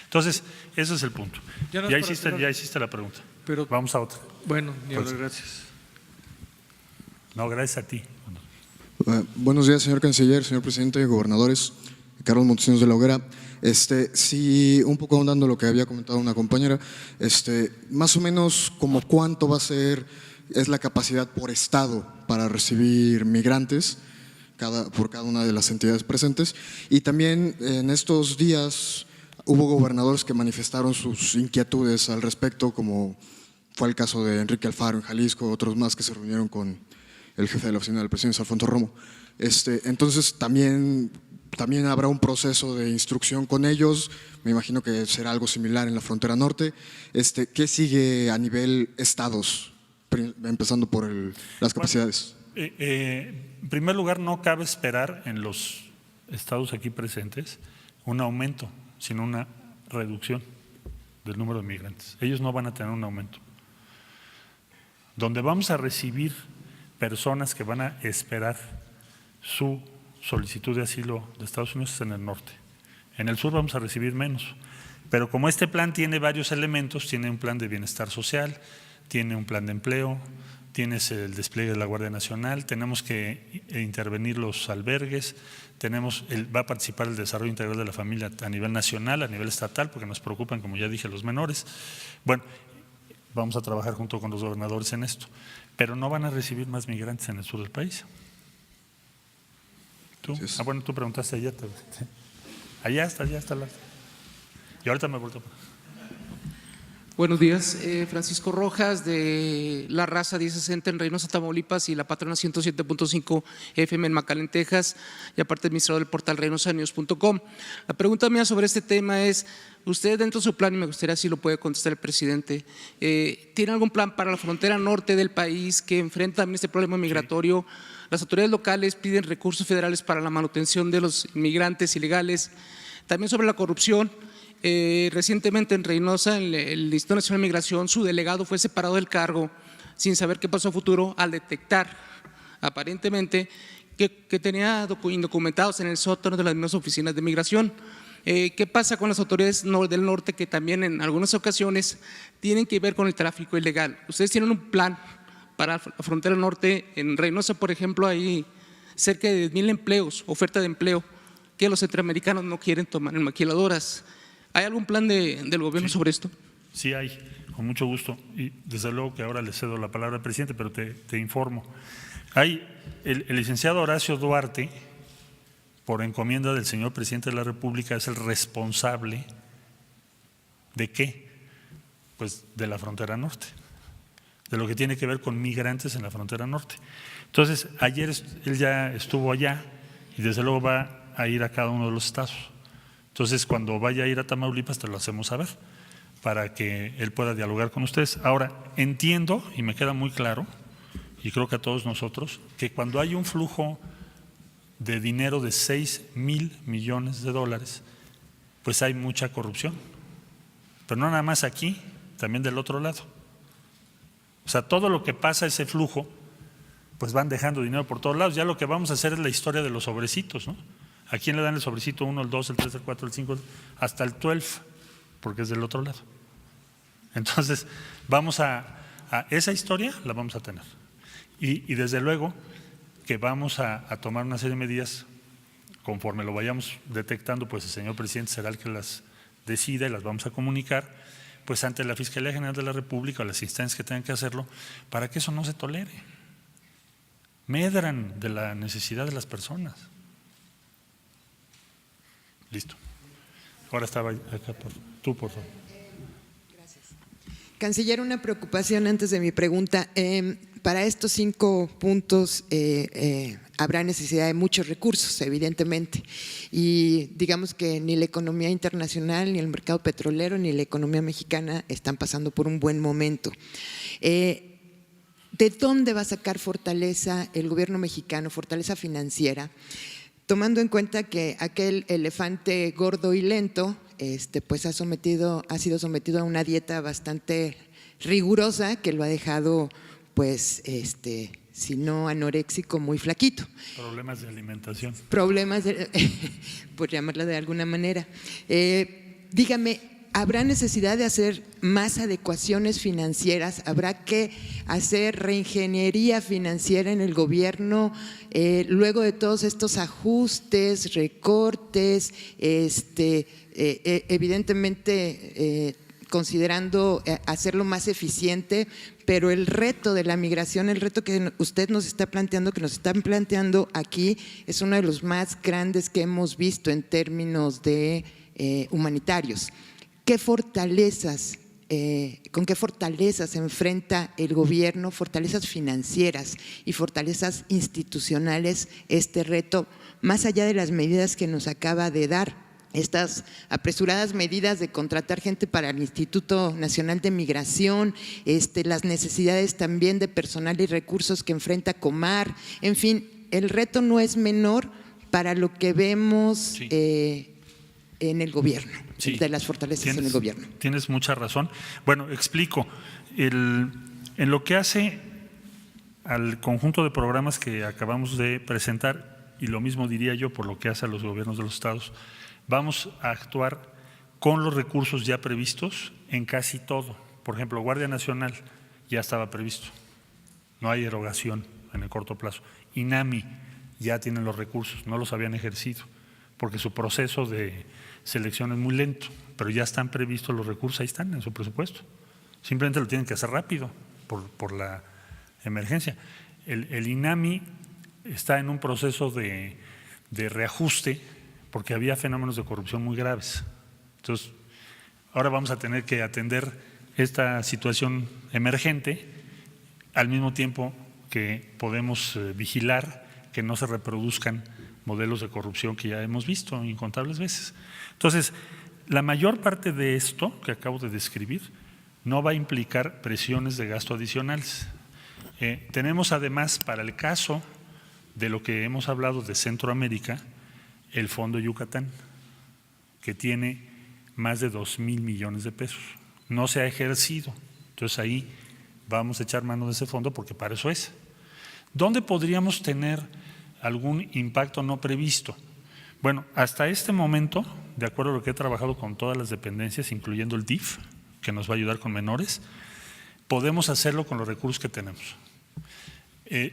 Entonces, ese es el punto. Ya hiciste la pregunta. Pero, vamos a otra. Bueno, gracias. No, gracias a ti. Buenos días, señor canciller, señor presidente, gobernadores. Carlos Montesinos de la Hoguera. Sí, un poco ahondando lo que había comentado una compañera, más o menos como cuánto va a ser, es la capacidad por estado para recibir migrantes por cada una de las entidades presentes. Y también en estos días hubo gobernadores que manifestaron sus inquietudes al respecto, como fue el caso de Enrique Alfaro en Jalisco, otros más que se reunieron con el jefe de la oficina del presidente, Alfonso Romo. Entonces también habrá un proceso de instrucción con ellos, me imagino que será algo similar en la frontera norte. ¿Qué sigue a nivel estados, empezando por las capacidades? En primer lugar, no cabe esperar en los estados aquí presentes un aumento, sino una reducción del número de migrantes. Ellos no van a tener un aumento. Donde vamos a recibir personas que van a esperar su solicitud de asilo de Estados Unidos es en el norte. En el sur vamos a recibir menos, pero como este plan tiene varios elementos, tiene un plan de bienestar social, tiene un plan de empleo, tienes el despliegue de la Guardia Nacional, tenemos que intervenir los albergues, va a participar el desarrollo integral de la familia a nivel nacional, a nivel estatal, porque nos preocupan, como ya dije, los menores. Bueno, vamos a trabajar junto con los gobernadores en esto, pero no van a recibir más migrantes en el sur del país. ¿Tú? Bueno, tú preguntaste ayer. Allá está. Y ahorita me vuelto. Buenos días, Francisco Rojas de La Raza 1060 en Reynosa, Tamaulipas y La Patrona 107.5 FM en McAllen, Texas, y aparte administrador del portal reynosanews.com. La pregunta mía sobre este tema es, usted dentro de su plan, y me gustaría si lo puede contestar el presidente, ¿tiene algún plan para la frontera norte del país que enfrenta también este problema migratorio? Sí. Las autoridades locales piden recursos federales para la manutención de los inmigrantes ilegales. También sobre la corrupción. Recientemente en Reynosa, en el Instituto Nacional de Migración, su delegado fue separado del cargo sin saber qué pasó a futuro al detectar aparentemente que tenía indocumentados en el sótano de las mismas oficinas de migración. ¿Qué pasa con las autoridades del norte que también en algunas ocasiones tienen que ver con el tráfico ilegal? ¿Ustedes tienen un plan para la frontera norte? En Reynosa, por ejemplo, hay cerca de 10,000 empleos, oferta de empleo que los centroamericanos no quieren tomar en maquiladoras. ¿Hay algún plan del gobierno sobre esto? Sí hay, con mucho gusto. Y desde luego que ahora le cedo la palabra al presidente, pero te informo. Hay el licenciado Horacio Duarte, por encomienda del señor presidente de la República, es el responsable ¿de qué? Pues de la frontera norte, de lo que tiene que ver con migrantes en la frontera norte. Entonces, ayer él ya estuvo allá y desde luego va a ir a cada uno de los estados. Entonces, cuando vaya a ir a Tamaulipas, te lo hacemos saber para que él pueda dialogar con ustedes. Ahora, entiendo y me queda muy claro, y creo que a todos nosotros, que cuando hay un flujo de dinero de 6,000 millones de dólares, pues hay mucha corrupción. Pero no nada más aquí, también del otro lado. O sea, todo lo que pasa, ese flujo, pues van dejando dinero por todos lados. Ya lo que vamos a hacer es la historia de los sobrecitos, ¿no? ¿A quién le dan el sobrecito 1, el 2, el 3, el 4, el 5, hasta el 12, porque es del otro lado? Entonces, vamos a esa historia la vamos a tener. Y desde luego que vamos a tomar una serie de medidas conforme lo vayamos detectando, pues el señor presidente será el que las decida y las vamos a comunicar pues ante la Fiscalía General de la República o las instancias que tengan que hacerlo para que eso no se tolere. Medran de la necesidad de las personas. Listo. Ahora estaba acá, tú por favor. Canciller, una preocupación antes de mi pregunta. para estos 5 puntos habrá necesidad de muchos recursos, evidentemente, y digamos que ni la economía internacional, ni el mercado petrolero, ni la economía mexicana están pasando por un buen momento. ¿De dónde va a sacar fortaleza el gobierno mexicano, fortaleza financiera? Tomando en cuenta que aquel elefante gordo y lento pues ha sido sometido a una dieta bastante rigurosa que lo ha dejado, pues, si no anoréxico, muy flaquito. Problemas de alimentación. Problemas, por llamarla de alguna manera. Dígame, ¿habrá necesidad de hacer más adecuaciones financieras? ¿Habrá que hacer reingeniería financiera en el gobierno luego de todos estos ajustes, recortes, evidentemente considerando hacerlo más eficiente? Pero el reto de la migración, el reto que usted nos está planteando, que nos están planteando aquí, es uno de los más grandes que hemos visto en términos de humanitarios. ¿Qué fortalezas, con qué fortalezas se enfrenta el gobierno, fortalezas financieras y fortalezas institucionales, este reto, más allá de las medidas que nos acaba de dar? Estas apresuradas medidas de contratar gente para el Instituto Nacional de Migración, las necesidades también de personal y recursos que enfrenta Comar, en fin, el reto no es menor para lo que vemos Sí. En el gobierno, Sí. de las fortalezas en el gobierno. Tienes mucha razón. Bueno, explico. En lo que hace al conjunto de programas que acabamos de presentar, y lo mismo diría yo por lo que hace a los gobiernos de los estados, vamos a actuar con los recursos ya previstos en casi todo. Por ejemplo, Guardia Nacional ya estaba previsto, no hay erogación en el corto plazo. INAMI ya tienen los recursos, no los habían ejercido, porque su proceso de selección es muy lento, pero ya están previstos los recursos, ahí están en su presupuesto. Simplemente lo tienen que hacer rápido por la emergencia. El INAMI está en un proceso de reajuste porque había fenómenos de corrupción muy graves. Entonces, ahora vamos a tener que atender esta situación emergente al mismo tiempo que podemos vigilar que no se reproduzcan modelos de corrupción que ya hemos visto incontables veces. Entonces, la mayor parte de esto que acabo de describir no va a implicar presiones de gasto adicionales. Tenemos además, para el caso de lo que hemos hablado de Centroamérica, el Fondo Yucatán, que tiene más de 2,000 millones de pesos. No se ha ejercido. Entonces ahí vamos a echar mano de ese fondo porque para eso es. ¿Dónde podríamos tener algún impacto no previsto? Bueno, hasta este momento, de acuerdo a lo que he trabajado con todas las dependencias, incluyendo el DIF, que nos va a ayudar con menores, podemos hacerlo con los recursos que tenemos.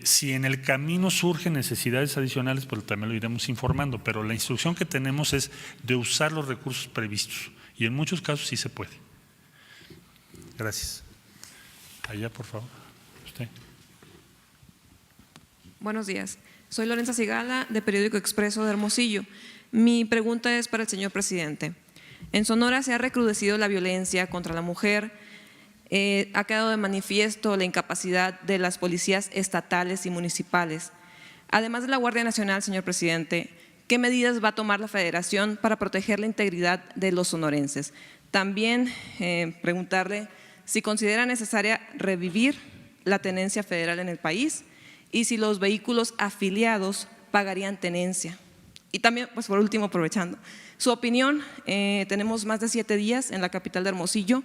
Si en el camino surgen necesidades adicionales, pues también lo iremos informando, pero la instrucción que tenemos es de usar los recursos previstos y en muchos casos sí se puede. Gracias. Allá, por favor. Usted. Buenos días. Soy Lorenza Sigala, de Periódico Expreso de Hermosillo. Mi pregunta es para el señor presidente. En Sonora se ha recrudecido la violencia contra la mujer. Ha quedado de manifiesto la incapacidad de las policías estatales y municipales. Además de la Guardia Nacional, señor presidente, ¿qué medidas va a tomar la Federación para proteger la integridad de los sonorenses? También preguntarle si considera necesaria revivir la tenencia federal en el país y si los vehículos afiliados pagarían tenencia. Y también, pues por último, aprovechando, su opinión, tenemos más de 7 días en la capital de Hermosillo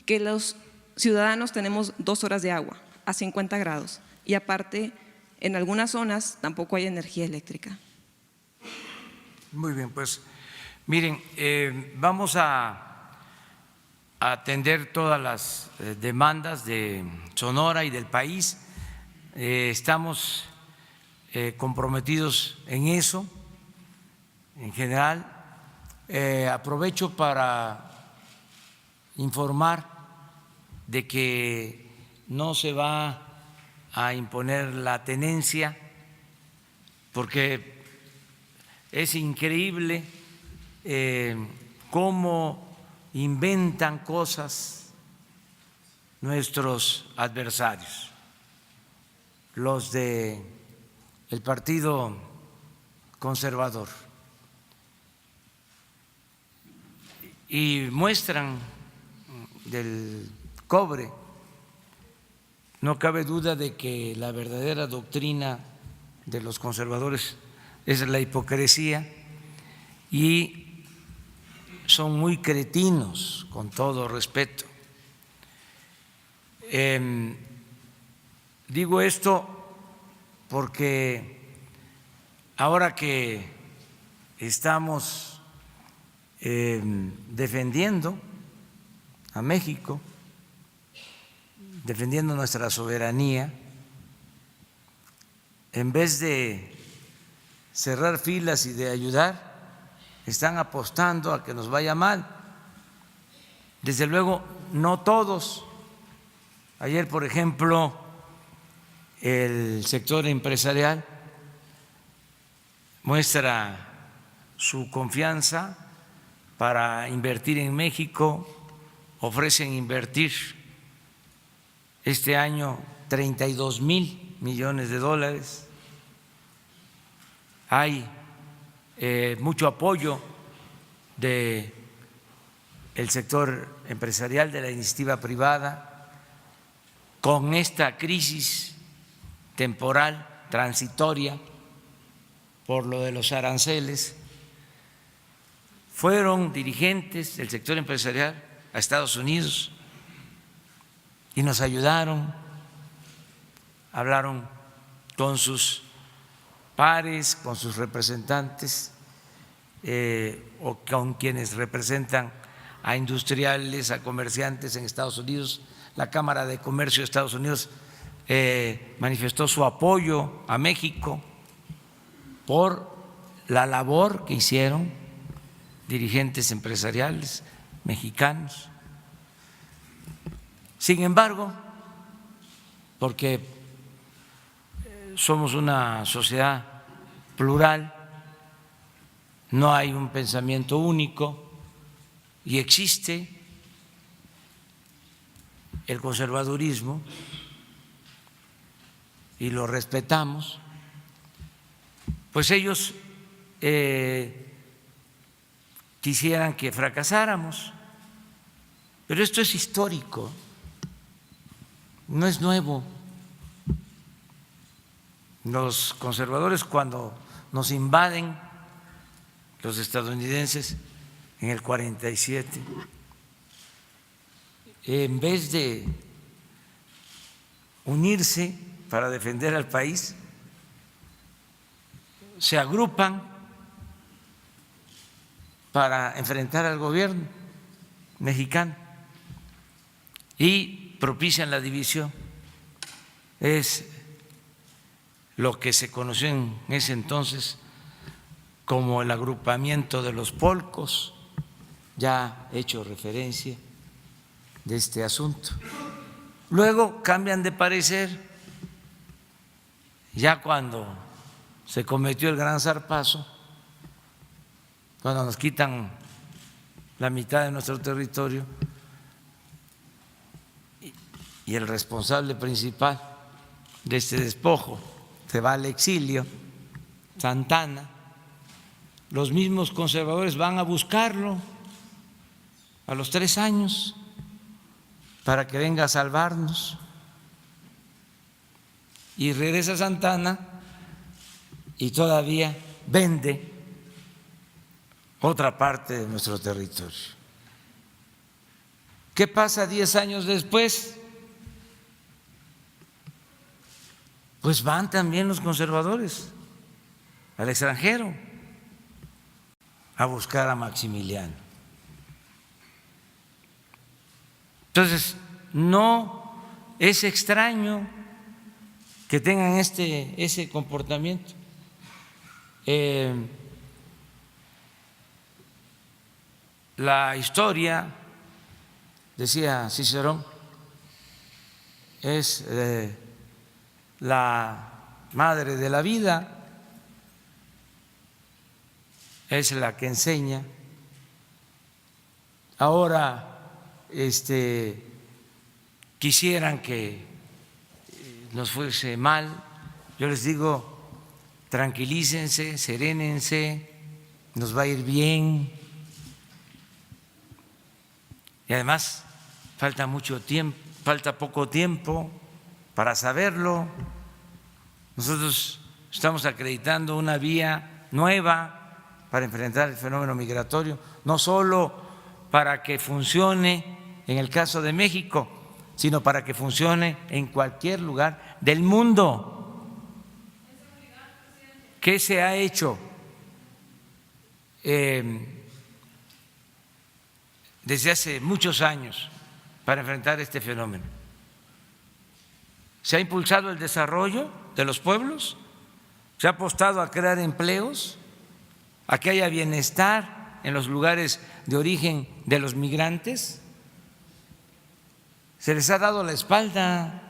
que los ciudadanos tenemos 2 horas de agua a 50 grados y aparte en algunas zonas tampoco hay energía eléctrica. Muy bien, pues miren, vamos a atender todas las demandas de Sonora y del país. Estamos comprometidos en eso, en general. Aprovecho para informar de que no se va a imponer la tenencia, porque es increíble cómo inventan cosas nuestros adversarios. los de el Partido Conservador y muestran del cobre. No cabe duda de que la verdadera doctrina de los conservadores es la hipocresía y son muy cretinos, con todo respeto. Digo esto porque ahora que estamos defendiendo a México, defendiendo nuestra soberanía, en vez de cerrar filas y de ayudar, están apostando a que nos vaya mal. Desde luego, no todos. Ayer, por ejemplo, el sector empresarial muestra su confianza para invertir en México, ofrecen invertir este año 32,000 millones de dólares. Hay mucho apoyo del sector empresarial, de la iniciativa privada, con esta crisis temporal, transitoria, por lo de los aranceles. Fueron dirigentes del sector empresarial a Estados Unidos y nos ayudaron, hablaron con sus pares, con sus representantes o con quienes representan a industriales, a comerciantes en Estados Unidos. La Cámara de Comercio de Estados Unidos manifestó su apoyo a México por la labor que hicieron dirigentes empresariales mexicanos. Sin embargo, porque somos una sociedad plural, no hay un pensamiento único y existe el conservadurismo y lo respetamos, pues ellos quisieran que fracasáramos, pero esto es histórico, no es nuevo. Los conservadores, cuando nos invaden los estadounidenses en el 47, en vez de unirse para defender al país, se agrupan para enfrentar al gobierno mexicano y propician la división. Es lo que se conoció en ese entonces como el agrupamiento de los polcos, ya he hecho referencia de este asunto. Luego cambian de parecer, ya cuando se cometió el gran zarpazo, cuando nos quitan la mitad de nuestro territorio y el responsable principal de este despojo se va al exilio, Santana, los mismos conservadores van a buscarlo a los 3 años para que venga a salvarnos. Y regresa Santana y todavía vende otra parte de nuestro territorio. ¿Qué pasa 10 años después? Pues van también los conservadores al extranjero a buscar a Maximiliano. Entonces, no es extraño que tengan ese comportamiento. La historia, decía Cicerón, es la madre de la vida, es la que enseña. Ahora quisieran que nos fuese mal, yo les digo, tranquilícense, serénense, nos va a ir bien. Y además falta mucho tiempo, falta poco tiempo para saberlo. Nosotros estamos acreditando una vía nueva para enfrentar el fenómeno migratorio, no solo para que funcione en el caso de México, sino para que funcione en cualquier lugar del mundo. ¿Qué se ha hecho desde hace muchos años para enfrentar este fenómeno? Se ha impulsado el desarrollo de los pueblos, se ha apostado a crear empleos, a que haya bienestar en los lugares de origen de los migrantes. Se les ha dado la espalda,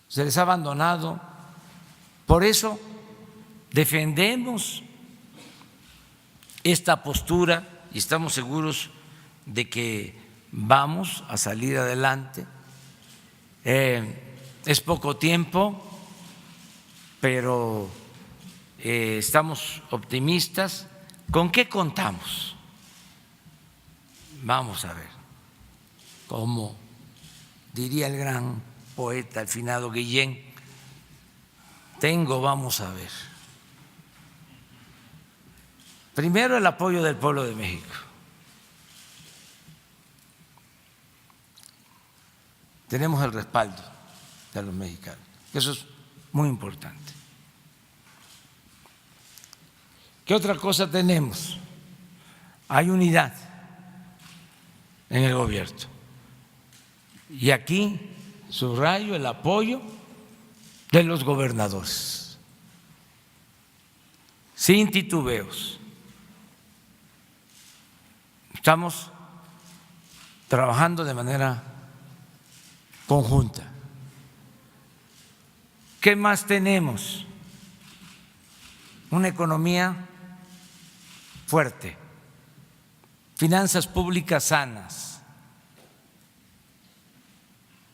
se les ha abandonado. Por eso defendemos esta postura y estamos seguros de que vamos a salir adelante. Es poco tiempo, pero estamos optimistas. ¿Con qué contamos? Vamos a ver, como diría el gran poeta, el finado Guillén, vamos a ver. Primero, el apoyo del pueblo de México. Tenemos el respaldo de los mexicanos. Eso es muy importante. ¿Qué otra cosa tenemos? Hay unidad en el gobierno. Y aquí subrayo el apoyo de los gobernadores, sin titubeos. Estamos trabajando de manera conjunta. ¿Qué más tenemos? Una economía fuerte, finanzas públicas sanas.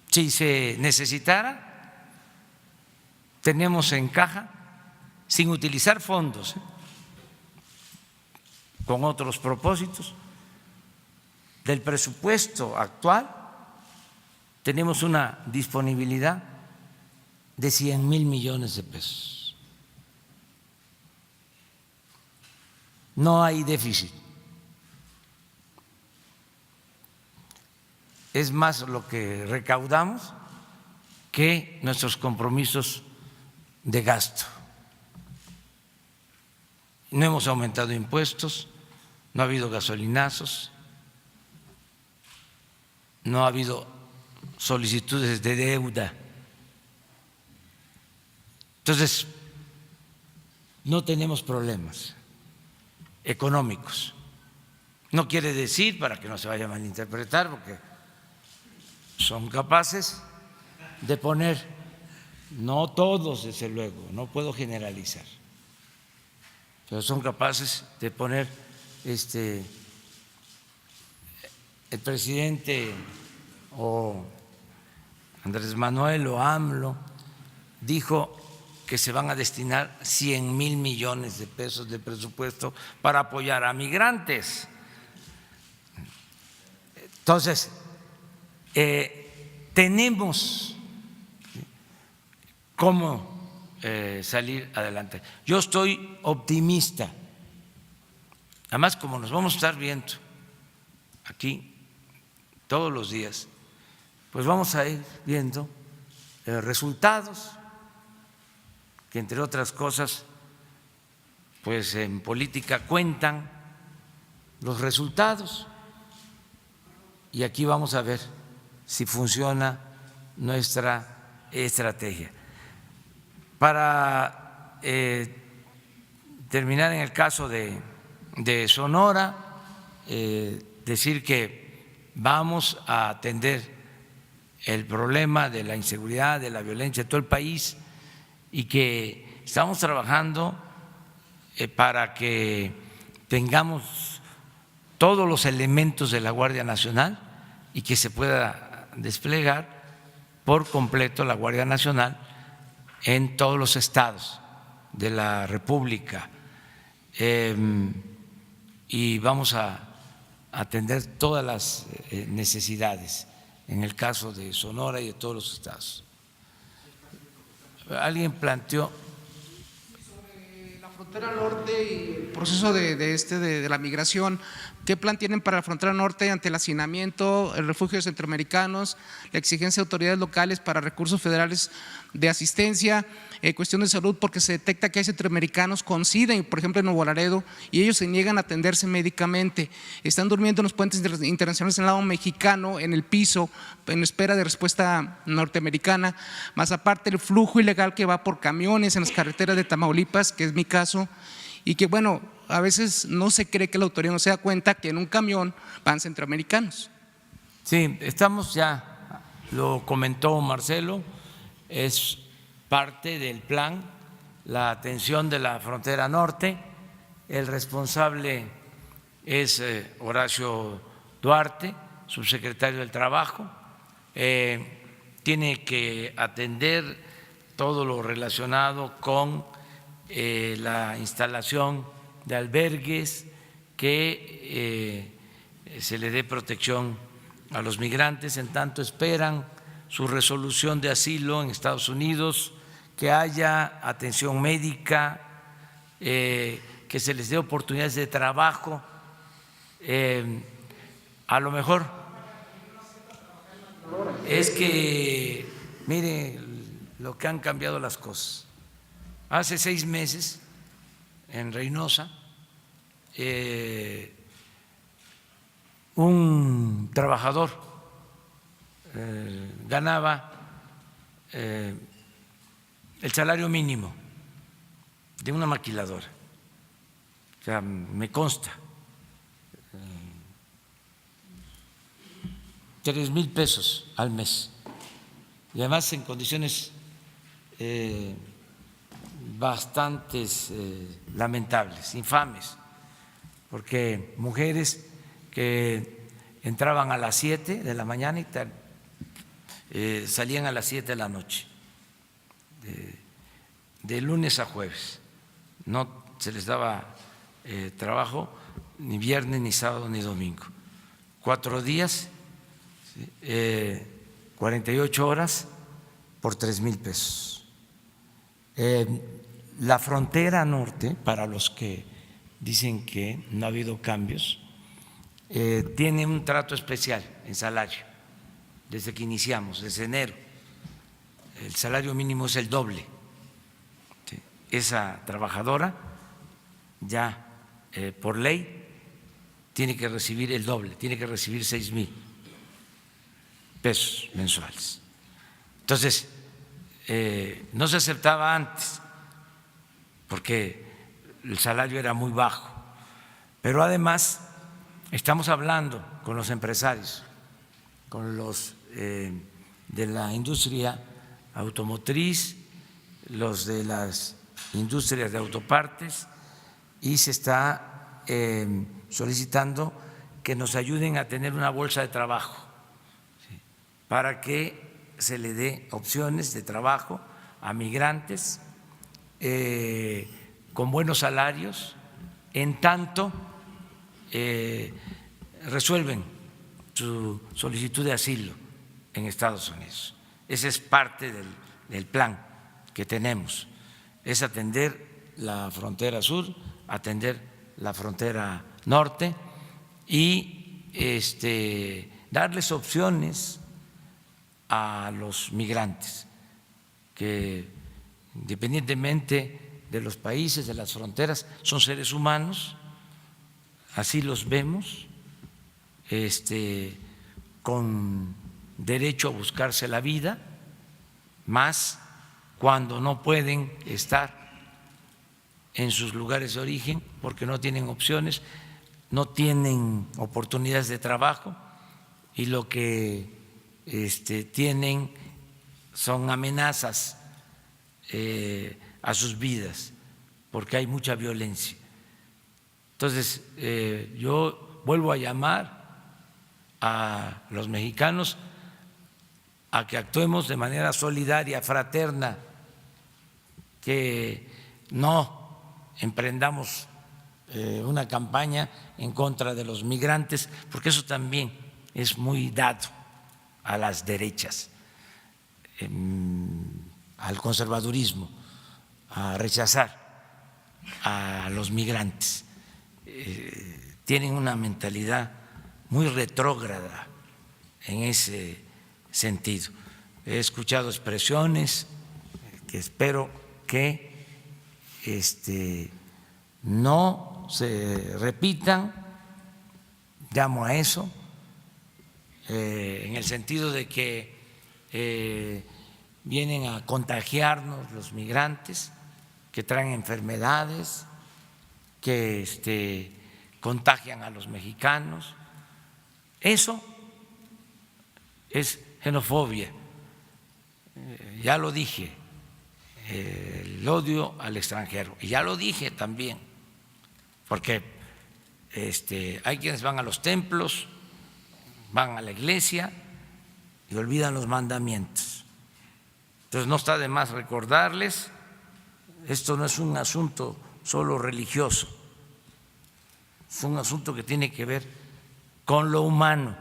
Si se necesitara, tenemos en caja, sin utilizar fondos, con otros propósitos, del presupuesto actual, tenemos una disponibilidad de 100,000 millones de pesos. No hay déficit. Es más lo que recaudamos que nuestros compromisos de gasto. No hemos aumentado impuestos, no ha habido gasolinazos, no ha habido solicitudes de deuda. Entonces, no tenemos problemas económicos. No quiere decir, para que no se vaya a malinterpretar, porque son capaces de poner, no todos desde luego, no puedo generalizar, pero son capaces de poner el presidente o Andrés Manuel o AMLO dijo que se van a destinar 100,000 millones de pesos de presupuesto para apoyar a migrantes. Entonces, tenemos cómo salir adelante. Yo estoy optimista. Además, como nos vamos a estar viendo aquí todos los días, pues vamos a ir viendo resultados que, entre otras cosas, pues en política cuentan los resultados, y aquí vamos a ver si funciona nuestra estrategia. Para terminar, en el caso de Sonora, decir que vamos a atender el problema de la inseguridad, de la violencia en todo el país, y que estamos trabajando para que tengamos todos los elementos de la Guardia Nacional y que se pueda desplegar por completo la Guardia Nacional en todos los estados de la República y vamos a atender todas las necesidades en el caso de Sonora y de todos los estados. Alguien planteó sobre la frontera norte y el proceso de la migración. ¿Qué plan tienen para la frontera norte ante el hacinamiento, el refugio de centroamericanos, la exigencia de autoridades locales para recursos federales de asistencia, cuestión de salud, porque se detecta que hay centroamericanos con SIDA, por ejemplo en Nuevo Laredo, y ellos se niegan a atenderse médicamente? Están durmiendo en los puentes internacionales en el lado mexicano, en el piso, en espera de respuesta norteamericana, más aparte el flujo ilegal que va por camiones en las carreteras de Tamaulipas, que es mi caso, y que bueno, a veces no se cree que la autoridad no se da cuenta que en un camión van centroamericanos. Sí, estamos ya, lo comentó Marcelo, es parte del plan la atención de la frontera norte. El responsable es Horacio Duarte, subsecretario del Trabajo. Tiene que atender todo lo relacionado con la instalación de albergues, que se le dé protección a los migrantes en tanto esperan su resolución de asilo en Estados Unidos, que haya atención médica, que se les dé oportunidades de trabajo. A lo mejor es que, mire lo que han cambiado las cosas. Hace 6 meses en Reynosa, un trabajador ganaba el salario mínimo de una maquiladora, o sea, me consta, 3,000 pesos al mes, y además en condiciones bastantes lamentables, infames, porque mujeres que entraban a las 7 de la mañana y salían a las 7 de la noche, de lunes a jueves, no se les daba trabajo ni viernes, ni sábado, ni domingo, 4 días, 48 horas por 3,000 pesos. La frontera norte, para los que dicen que no ha habido cambios, tiene un trato especial en salario desde que iniciamos, desde enero. El salario mínimo es el doble. Esa trabajadora ya por ley tiene que recibir el doble, tiene que recibir 6,000 pesos mensuales. Entonces, no se aceptaba antes porque el salario era muy bajo, pero además estamos hablando con los empresarios, con los de la industria automotriz, los de las industrias de autopartes, y se está solicitando que nos ayuden a tener una bolsa de trabajo, ¿sí?, para que se le dé opciones de trabajo a migrantes con buenos salarios, en tanto resuelven su solicitud de asilo en Estados Unidos. Ese es parte del plan que tenemos, es atender la frontera sur, atender la frontera norte y darles opciones a los migrantes, que independientemente de los países, de las fronteras, son seres humanos, así los vemos, con derecho a buscarse la vida, más cuando no pueden estar en sus lugares de origen porque no tienen opciones, no tienen oportunidades de trabajo y lo que tienen son amenazas a sus vidas porque hay mucha violencia. Entonces, yo vuelvo a llamar a los mexicanos a que actuemos de manera solidaria, fraterna, que no emprendamos una campaña en contra de los migrantes, porque eso también es muy dado a las derechas, al conservadurismo, a rechazar a los migrantes. Tienen una mentalidad muy retrógrada en ese sentido. He escuchado expresiones que espero que no se repitan, llamo a eso, en el sentido de que vienen a contagiarnos los migrantes, que traen enfermedades, que contagian a los mexicanos. Eso es xenofobia, ya lo dije, el odio al extranjero, y ya lo dije también, porque hay quienes van a los templos, van a la iglesia y olvidan los mandamientos. Entonces no está de más recordarles, esto no es un asunto solo religioso, es un asunto que tiene que ver con lo humano,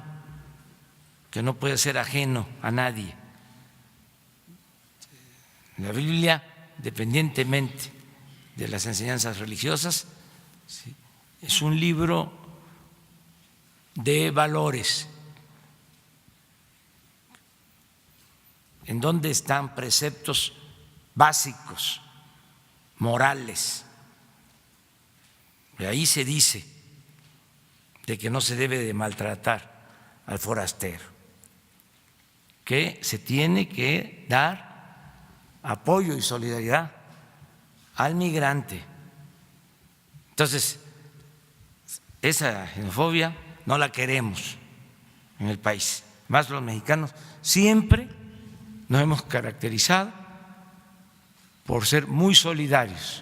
que no puede ser ajeno a nadie. La Biblia, independientemente de las enseñanzas religiosas, es un libro de valores, en donde están preceptos básicos, morales. Y ahí se dice de que no se debe de maltratar al forastero, que se tiene que dar apoyo y solidaridad al migrante. Entonces, esa xenofobia no la queremos en el país. Más los mexicanos siempre nos hemos caracterizado por ser muy solidarios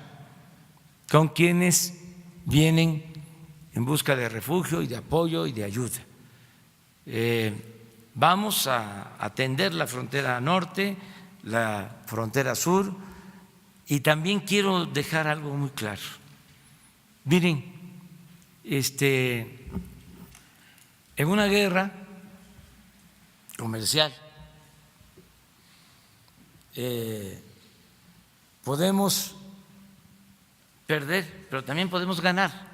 con quienes vienen en busca de refugio y de apoyo y de ayuda. Vamos a atender la frontera norte, la frontera sur, y también quiero dejar algo muy claro. Miren, en una guerra comercial podemos perder, pero también podemos ganar.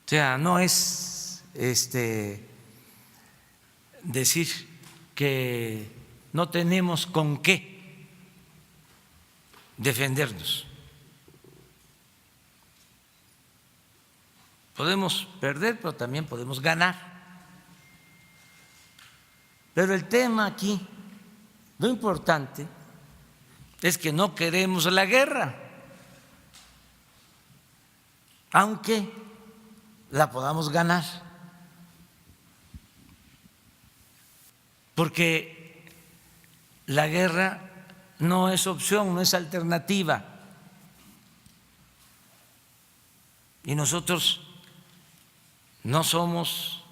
O sea, no es decir que no tenemos con qué defendernos. Podemos perder, pero también podemos ganar. Pero el tema aquí, lo importante, es que no queremos la guerra, aunque la podamos ganar, porque la guerra no es opción, no es alternativa, y nosotros no somos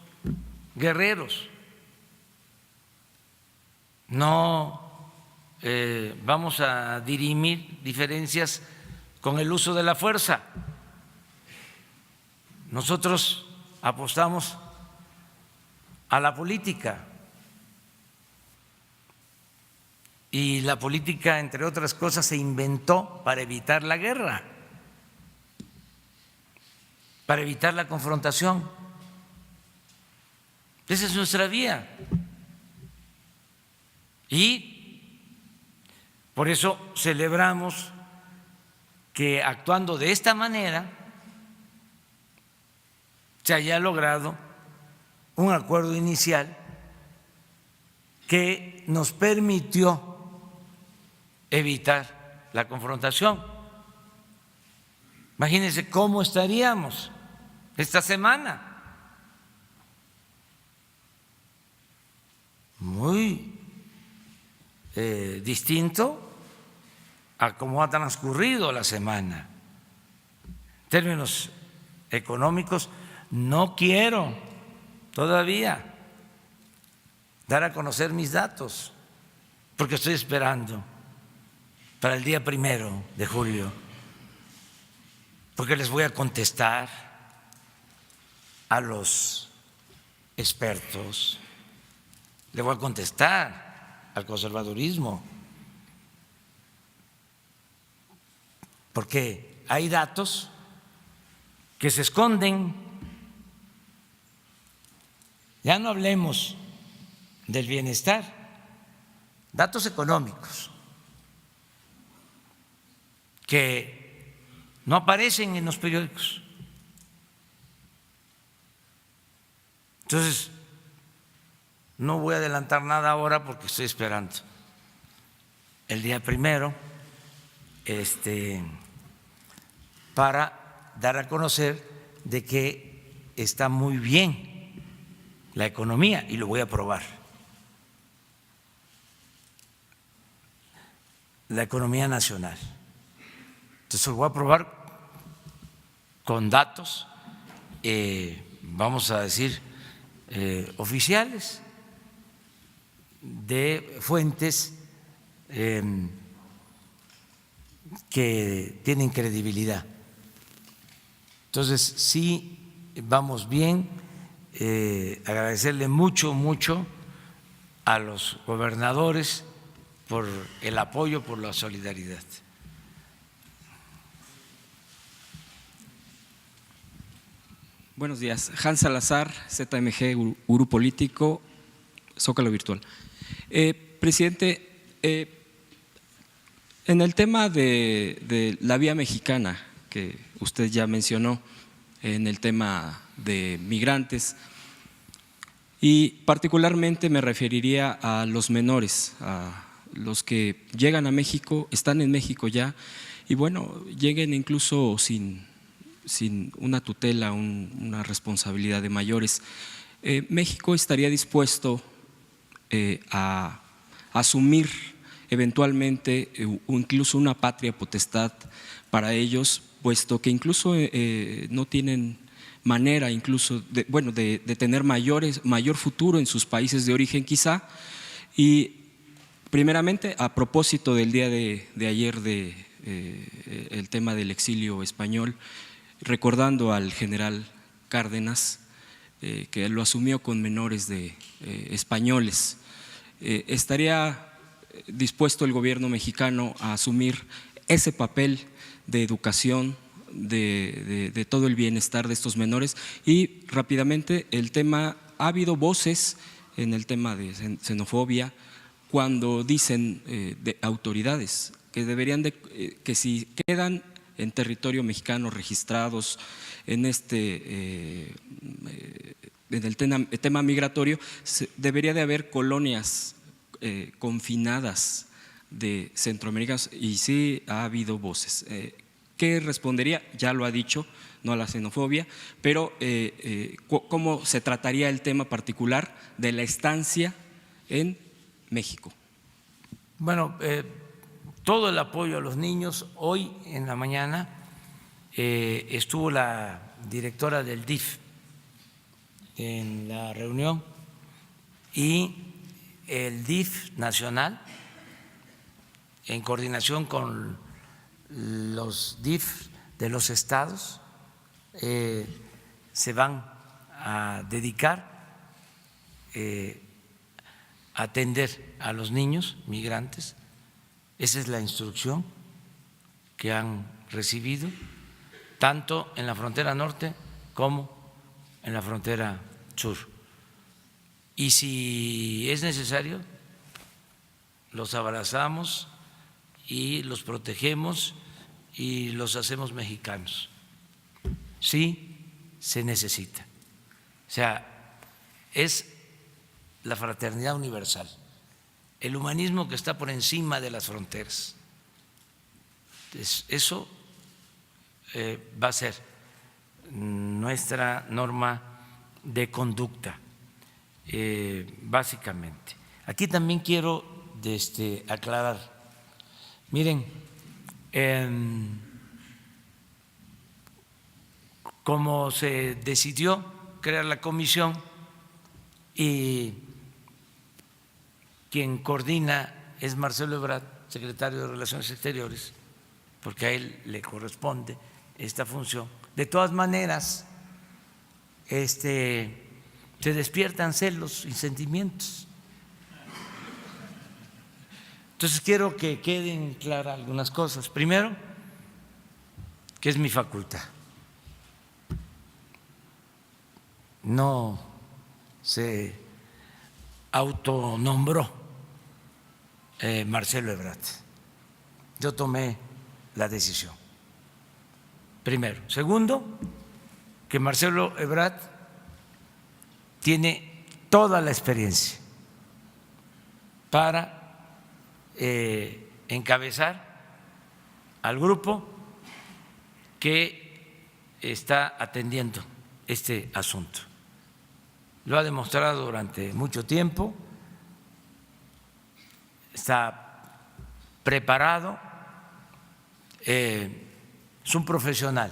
guerreros, no vamos a dirimir diferencias con el uso de la fuerza. Nosotros apostamos a la política, y la política, entre otras cosas, se inventó para evitar la guerra, para evitar la confrontación. Esa es nuestra vía. Y por eso celebramos que, actuando de esta manera, se haya logrado un acuerdo inicial que nos permitió evitar la confrontación. Imagínense cómo estaríamos esta semana. Muy distinto a cómo ha transcurrido la semana en términos económicos. No quiero todavía dar a conocer mis datos, porque estoy esperando para el día 1 de julio, porque les voy a contestar a los expertos, le voy a contestar al conservadurismo, porque hay datos que se esconden. Ya no hablemos del bienestar, datos económicos que no aparecen en los periódicos. Entonces, no voy a adelantar nada ahora porque estoy esperando el día 1 para dar a conocer de que está muy bien la economía, y lo voy a probar. La economía nacional. Entonces lo voy a probar con datos, vamos a decir, oficiales, de fuentes que tienen credibilidad. Entonces, sí, vamos bien. Agradecerle mucho a los gobernadores por el apoyo, por la solidaridad. Buenos días. Hans Salazar, ZMG, Gurú Político, Zócalo Virtual. Presidente, en el tema de la vía mexicana, que usted ya mencionó, en el tema de migrantes, y particularmente me referiría a los menores, a los que llegan a México, están en México ya, y bueno, lleguen incluso sin una tutela, una responsabilidad de mayores. México estaría dispuesto a asumir eventualmente incluso una patria potestad para ellos, puesto que incluso no tienen manera incluso de tener mayor futuro en sus países de origen quizá. Y primeramente, a propósito del día de ayer el tema del exilio español, recordando al general Cárdenas, que lo asumió con menores de españoles, ¿estaría dispuesto el gobierno mexicano a asumir ese papel de educación, de todo el bienestar de estos menores? Y rápidamente, el tema, ha habido voces en el tema de xenofobia cuando dicen de autoridades que deberían que si quedan en territorio mexicano registrados en en el tema migratorio, debería de haber colonias confinadas de centroamericanos, y sí ha habido voces. ¿Qué respondería? Ya lo ha dicho, no a la xenofobia, pero ¿cómo se trataría el tema particular de la estancia en México? Bueno, todo el apoyo a los niños. Hoy en la mañana estuvo la directora del DIF en la reunión, y el DIF nacional, en coordinación con los DIF de los estados, se van a dedicar a atender a los niños migrantes. Esa es la instrucción que han recibido, tanto en la frontera norte como en la frontera sur. Y si es necesario, los abrazamos y los protegemos y los hacemos mexicanos. Sí se necesita. O sea, es la fraternidad universal, el humanismo que está por encima de las fronteras. Eso va a ser nuestra norma de conducta, básicamente. Aquí también quiero aclarar. Miren, como se decidió crear la comisión y quien coordina es Marcelo Ebrard, secretario de Relaciones Exteriores, porque a él le corresponde esta función. De todas maneras, se despiertan celos y sentimientos. Entonces quiero que queden claras algunas cosas. Primero, que es mi facultad. No se autonombró Marcelo Ebrard. Yo tomé la decisión. Primero. Segundo, que Marcelo Ebrard tiene toda la experiencia para encabezar al grupo que está atendiendo este asunto. Lo ha demostrado durante mucho tiempo, está preparado, es un profesional,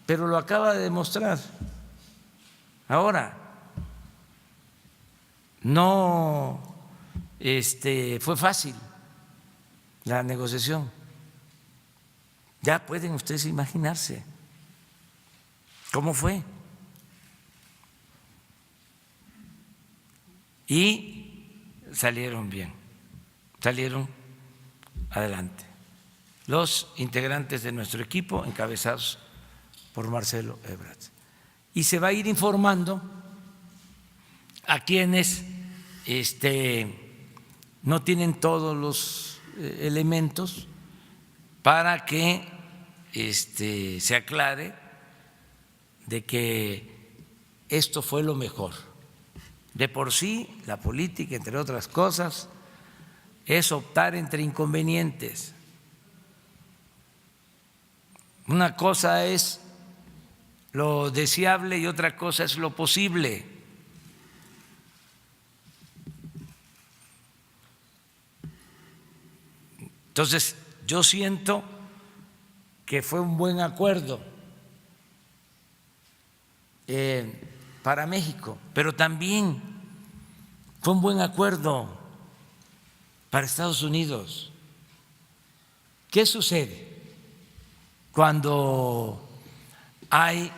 pero lo acaba de demostrar. Ahora, no fue fácil la negociación. Ya pueden ustedes imaginarse cómo fue. Y salieron bien, salieron adelante los integrantes de nuestro equipo encabezados por Marcelo Ebrard. Y se va a ir informando a quienes no tienen todos los elementos para que se aclare de que esto fue lo mejor. De por sí, la política, entre otras cosas, es optar entre inconvenientes. Una cosa es lo deseable y otra cosa es lo posible. Entonces, yo siento que fue un buen acuerdo para México, pero también fue un buen acuerdo para Estados Unidos. ¿Qué sucede cuando hay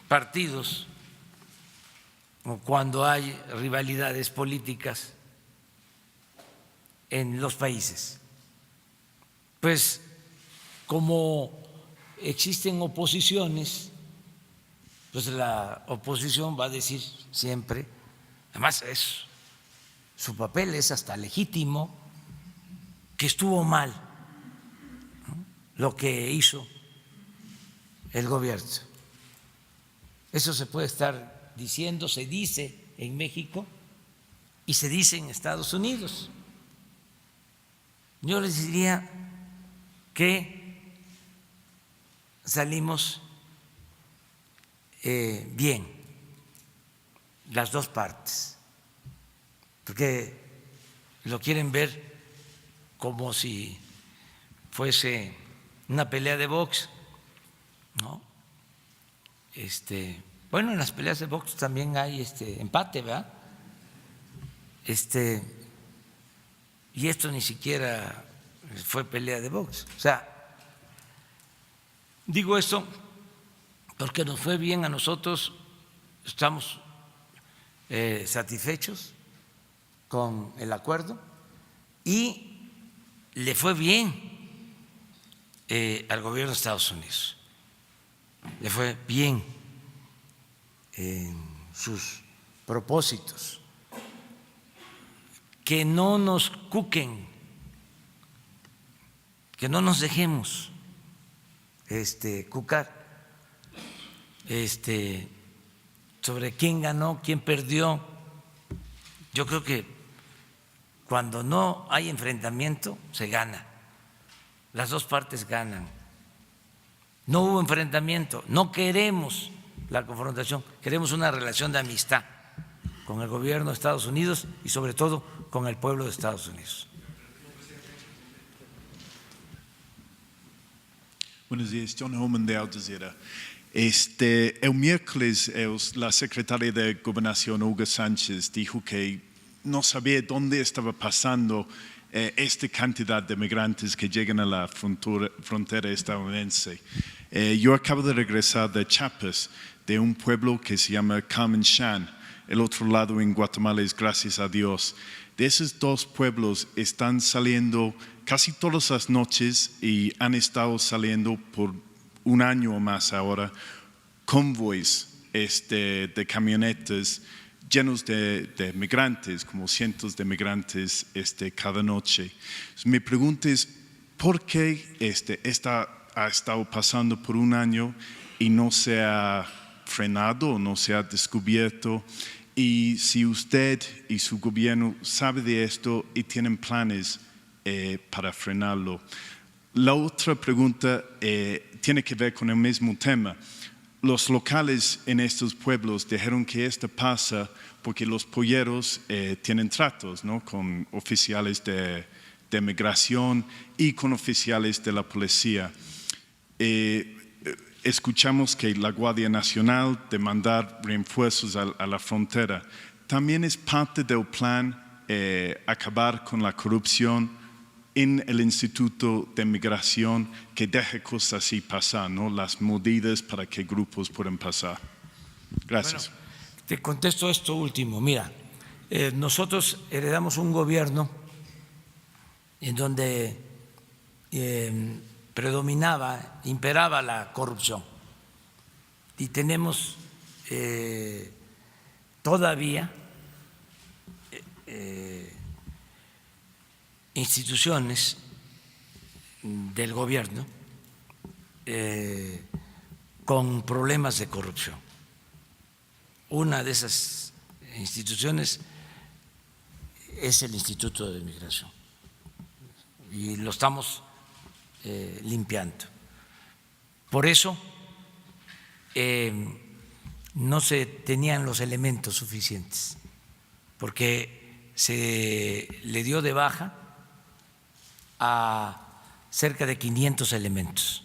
partidos o cuando hay rivalidades políticas en los países? Pues como existen oposiciones, pues la oposición va a decir siempre, además su papel es hasta legítimo, que estuvo mal, ¿no?, lo que hizo el gobierno. Eso se puede estar diciendo, se dice en México y se dice en Estados Unidos. Yo les diría que salimos bien las dos partes, porque lo quieren ver como si fuese una pelea de box, ¿no? Bueno, en las peleas de box también hay empate, ¿verdad? Y esto ni siquiera fue pelea de box. O sea, digo esto porque nos fue bien a nosotros, estamos satisfechos con el acuerdo y le fue bien al gobierno de Estados Unidos, le fue bien en sus propósitos. Que no nos cuquen, que no nos dejemos cucar sobre quién ganó, quién perdió. Yo creo que cuando no hay enfrentamiento se gana, las dos partes ganan. No hubo enfrentamiento, no queremos la confrontación, queremos una relación de amistad con el gobierno de Estados Unidos y sobre todo con el pueblo de Estados Unidos. Buenos días, John Holman de Al Jazeera. El miércoles la secretaria de Gobernación, Olga Sánchez, dijo que no sabía dónde estaba pasando esta cantidad de migrantes que llegan a la frontera estadounidense. Yo acabo de regresar de Chiapas, de un pueblo que se llama Carmen-Chan. El otro lado en Guatemala es Gracias a Dios. De esos dos pueblos están saliendo casi todas las noches y han estado saliendo por un año o más ahora convoys de camionetas llenos de migrantes, como cientos de migrantes cada noche. Mi pregunta es, ¿por qué ha estado pasando por un año y no se ha frenado, no se ha descubierto? Y si usted y su gobierno sabe de esto y tienen planes para frenarlo. La otra pregunta tiene que ver con el mismo tema. Los locales en estos pueblos dijeron que esto pasa porque los polleros tienen tratos, ¿no?, con oficiales de migración y con oficiales de la policía. Escuchamos que la Guardia Nacional de mandar refuerzos a la frontera. También es parte del plan acabar con la corrupción en el Instituto de Migración, que deje cosas así pasar, ¿no?, las medidas para que grupos puedan pasar. Gracias. Bueno, te contesto esto último. Mira, nosotros heredamos un gobierno en donde imperaba la corrupción, y tenemos todavía instituciones del gobierno con problemas de corrupción. Una de esas instituciones es el Instituto de Migración y lo estamos limpiando. Por eso no se tenían los elementos suficientes, porque se le dio de baja a cerca de 500 elementos.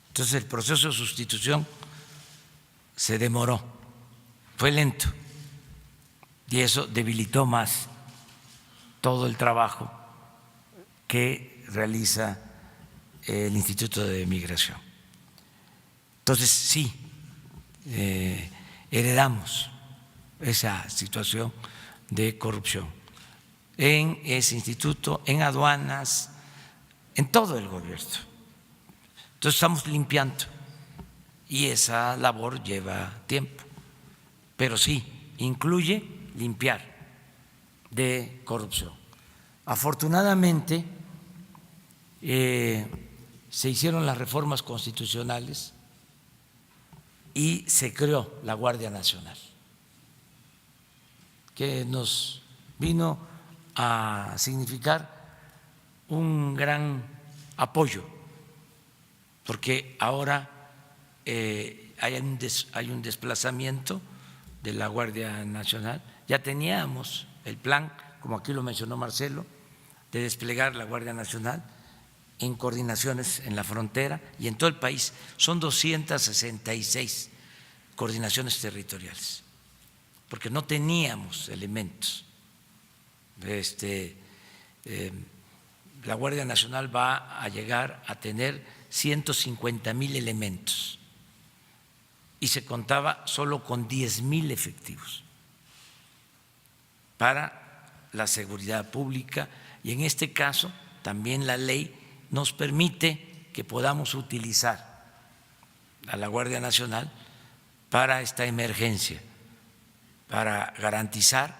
Entonces el proceso de sustitución se demoró, fue lento, y eso debilitó más todo el trabajo que realiza el Instituto de Migración. Entonces sí, heredamos esa situación de corrupción en ese instituto, en aduanas, en todo el gobierno. Entonces estamos limpiando y esa labor lleva tiempo, pero sí, incluye limpiar de corrupción. Afortunadamente se hicieron las reformas constitucionales y se creó la Guardia Nacional, que nos vino a significar un gran apoyo, porque ahora hay un desplazamiento de la Guardia Nacional. Ya teníamos el plan, como aquí lo mencionó Marcelo, de desplegar la Guardia Nacional en coordinaciones en la frontera y en todo el país. Son 266 coordinaciones territoriales, porque no teníamos elementos. La Guardia Nacional va a llegar a tener 150,000 elementos y se contaba solo con 10,000 efectivos para la seguridad pública, y en este caso también la ley nos permite que podamos utilizar a la Guardia Nacional para esta emergencia, para garantizar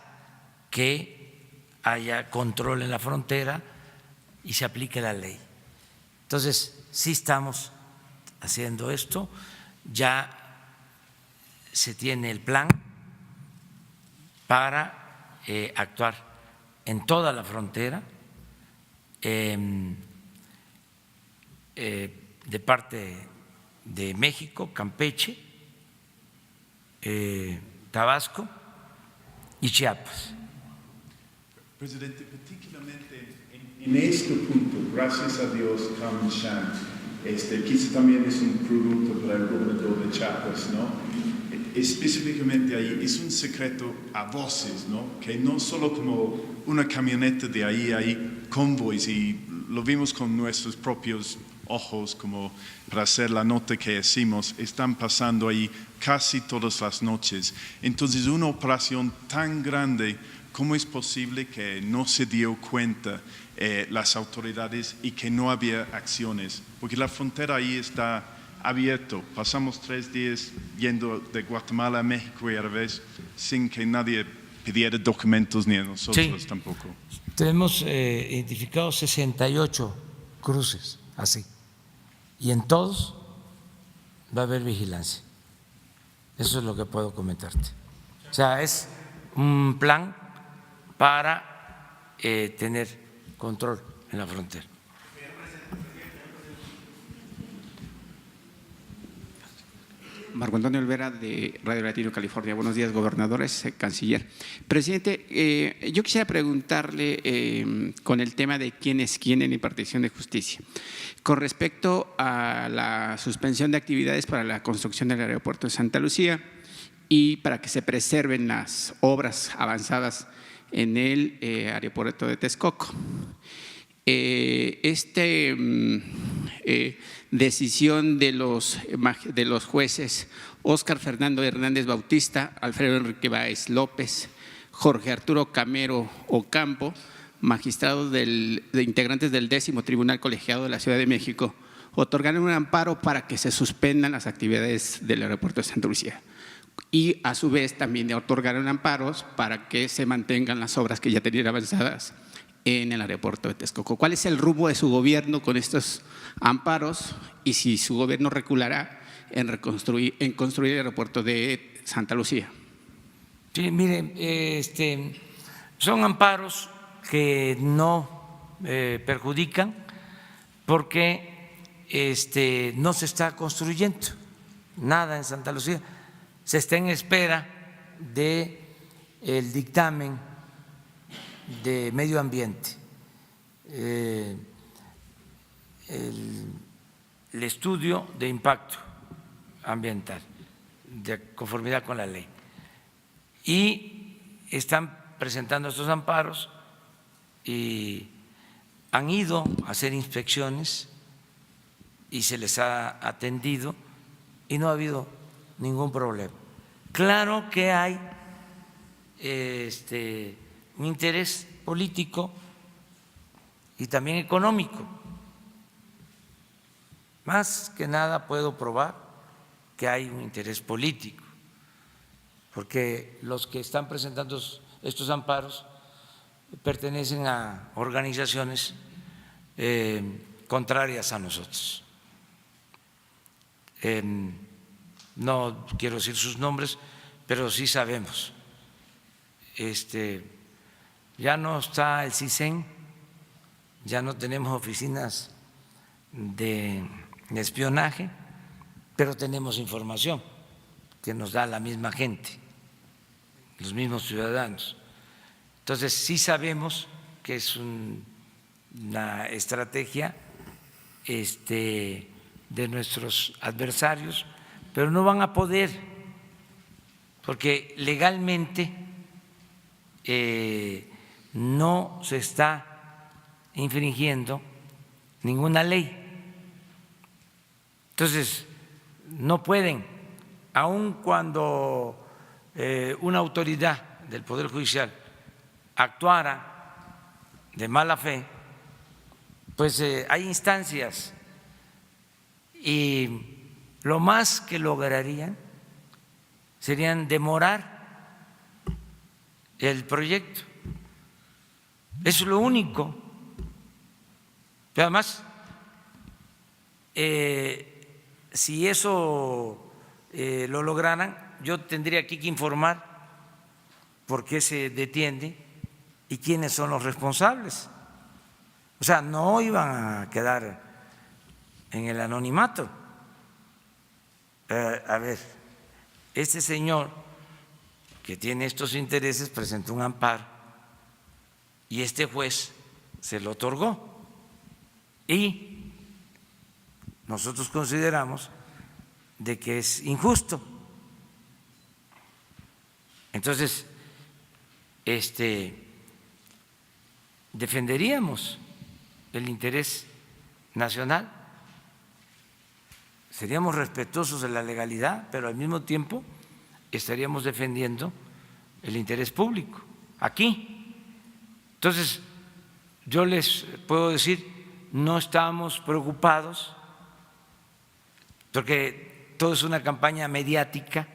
que haya control en la frontera y se aplique la ley. Entonces, sí estamos haciendo esto, ya se tiene el plan para actuar en toda la frontera, de parte de México, Campeche, Tabasco y Chiapas. Presidente, particularmente en este punto, gracias a Dios, Carmen-Chan, Quizá también es un producto para el gobernador de Chiapas, ¿no? Específicamente ahí es un secreto a voces, ¿no? Que no solo como una camioneta de ahí hay convoys, y lo vimos con nuestros propios ojos, como para hacer la nota que hicimos, están pasando ahí casi todas las noches. Entonces, una operación tan grande, ¿cómo es posible que no se dio cuenta las autoridades y que no había acciones? Porque la frontera ahí está abierto. Pasamos 3 días yendo de Guatemala a México y al revés, sin que nadie pidiera documentos ni a nosotros tampoco. Tenemos identificados 68 cruces así, y en todos va a haber vigilancia. Eso es lo que puedo comentarte. O sea, es un plan para tener control en la frontera. Marco Antonio Olvera, de Radio Latino, California. Buenos días, gobernadores, canciller. Presidente, yo quisiera preguntarle con el tema de quién es quién en impartición de justicia. Con respecto a la suspensión de actividades para la construcción del aeropuerto de Santa Lucía y para que se preserven las obras avanzadas en el aeropuerto de Texcoco. Decisión de los jueces Óscar Fernando Hernández Bautista, Alfredo Enrique Báez López, Jorge Arturo Camero Ocampo, magistrados de integrantes del 10º Tribunal Colegiado de la Ciudad de México, otorgaron un amparo para que se suspendan las actividades del aeropuerto de Santa Lucía. Y a su vez también otorgaron amparos para que se mantengan las obras que ya tenían avanzadas en el aeropuerto de Texcoco. ¿Cuál es el rumbo de su gobierno con estos amparos y si su gobierno reculará en construir el aeropuerto de Santa Lucía? Sí, miren, son amparos que no perjudican porque no se está construyendo nada en Santa Lucía. Se está en espera del dictamen de medio ambiente, el estudio de impacto ambiental, de conformidad con la ley. Y están presentando estos amparos y han ido a hacer inspecciones y se les ha atendido y no ha habido ningún problema. Claro que hay un interés político y también económico. Más que nada puedo probar que hay un interés político, porque los que están presentando estos amparos pertenecen a organizaciones contrarias a nosotros. No quiero decir sus nombres, pero sí sabemos. Ya no está el CISEN, ya no tenemos oficinas de espionaje, pero tenemos información que nos da la misma gente, los mismos ciudadanos. Entonces sí sabemos que es una estrategia de nuestros adversarios, pero no van a poder, porque legalmente no se está infringiendo ninguna ley. Entonces, no pueden, aun cuando una autoridad del Poder Judicial actuara de mala fe, pues hay instancias y lo más que lograrían serían demorar el proyecto. Eso es lo único. Pero además, si eso lo lograran, yo tendría aquí que informar por qué se detiene y quiénes son los responsables. O sea, no iban a quedar en el anonimato. A ver, este señor que tiene estos intereses presentó un amparo y este juez se lo otorgó y nosotros consideramos de que es injusto. Entonces, defenderíamos el interés nacional, seríamos respetuosos de la legalidad, pero al mismo tiempo estaríamos defendiendo el interés público aquí. Entonces, yo les puedo decir, no estamos preocupados porque todo es una campaña mediática,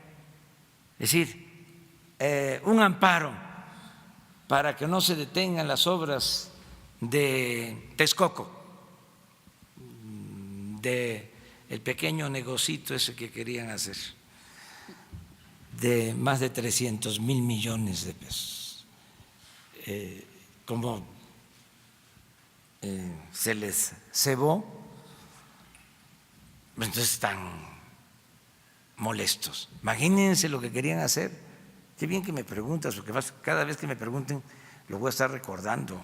es decir, un amparo para que no se detengan las obras de Texcoco, de el pequeño negocito ese que querían hacer, de más de 300,000 millones de pesos, como se les cebó, entonces están molestos. Imagínense lo que querían hacer. Qué bien que me preguntas, porque cada vez que me pregunten lo voy a estar recordando.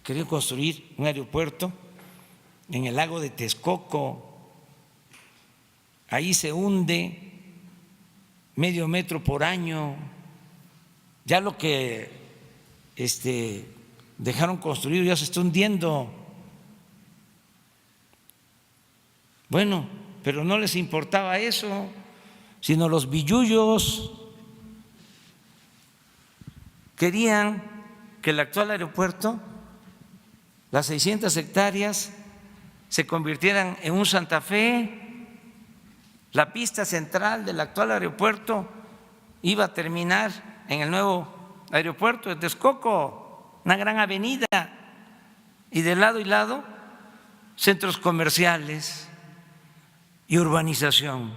Querían construir un aeropuerto en el lago de Texcoco. Ahí se hunde medio metro por año. Ya lo que dejaron construido ya se está hundiendo. Bueno, pero no les importaba eso, sino los billullos querían que el actual aeropuerto, las 600 hectáreas, se convirtieran en un Santa Fe. La pista central del actual aeropuerto iba a terminar en el nuevo aeropuerto de Texcoco, una gran avenida, y de lado y lado centros comerciales y urbanización.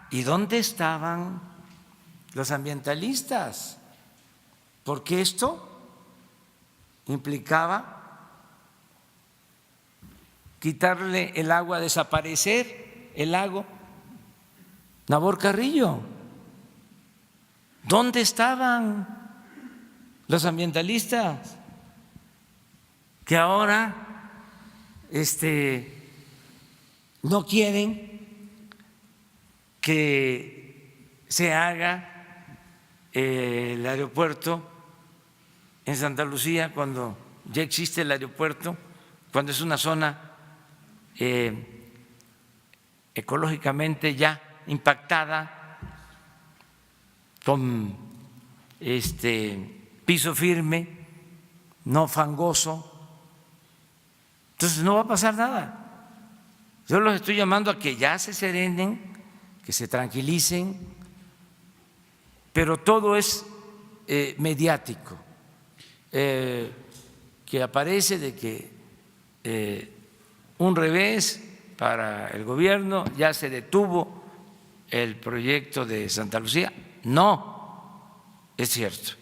¿Y dónde estaban los ambientalistas? Porque esto implicaba quitarle el agua, desaparecer el lago Nabor Carrillo. ¿Dónde estaban los ambientalistas que ahora no quieren que se haga el aeropuerto en Santa Lucía cuando ya existe el aeropuerto, cuando es una zona ecológicamente ya impactada, con piso firme, no fangoso? Entonces no va a pasar nada. Yo los estoy llamando a que ya se serenen, que se tranquilicen, pero todo es mediático, que aparece de que un revés para el gobierno, ya se detuvo el proyecto de Santa Lucía. No, es cierto.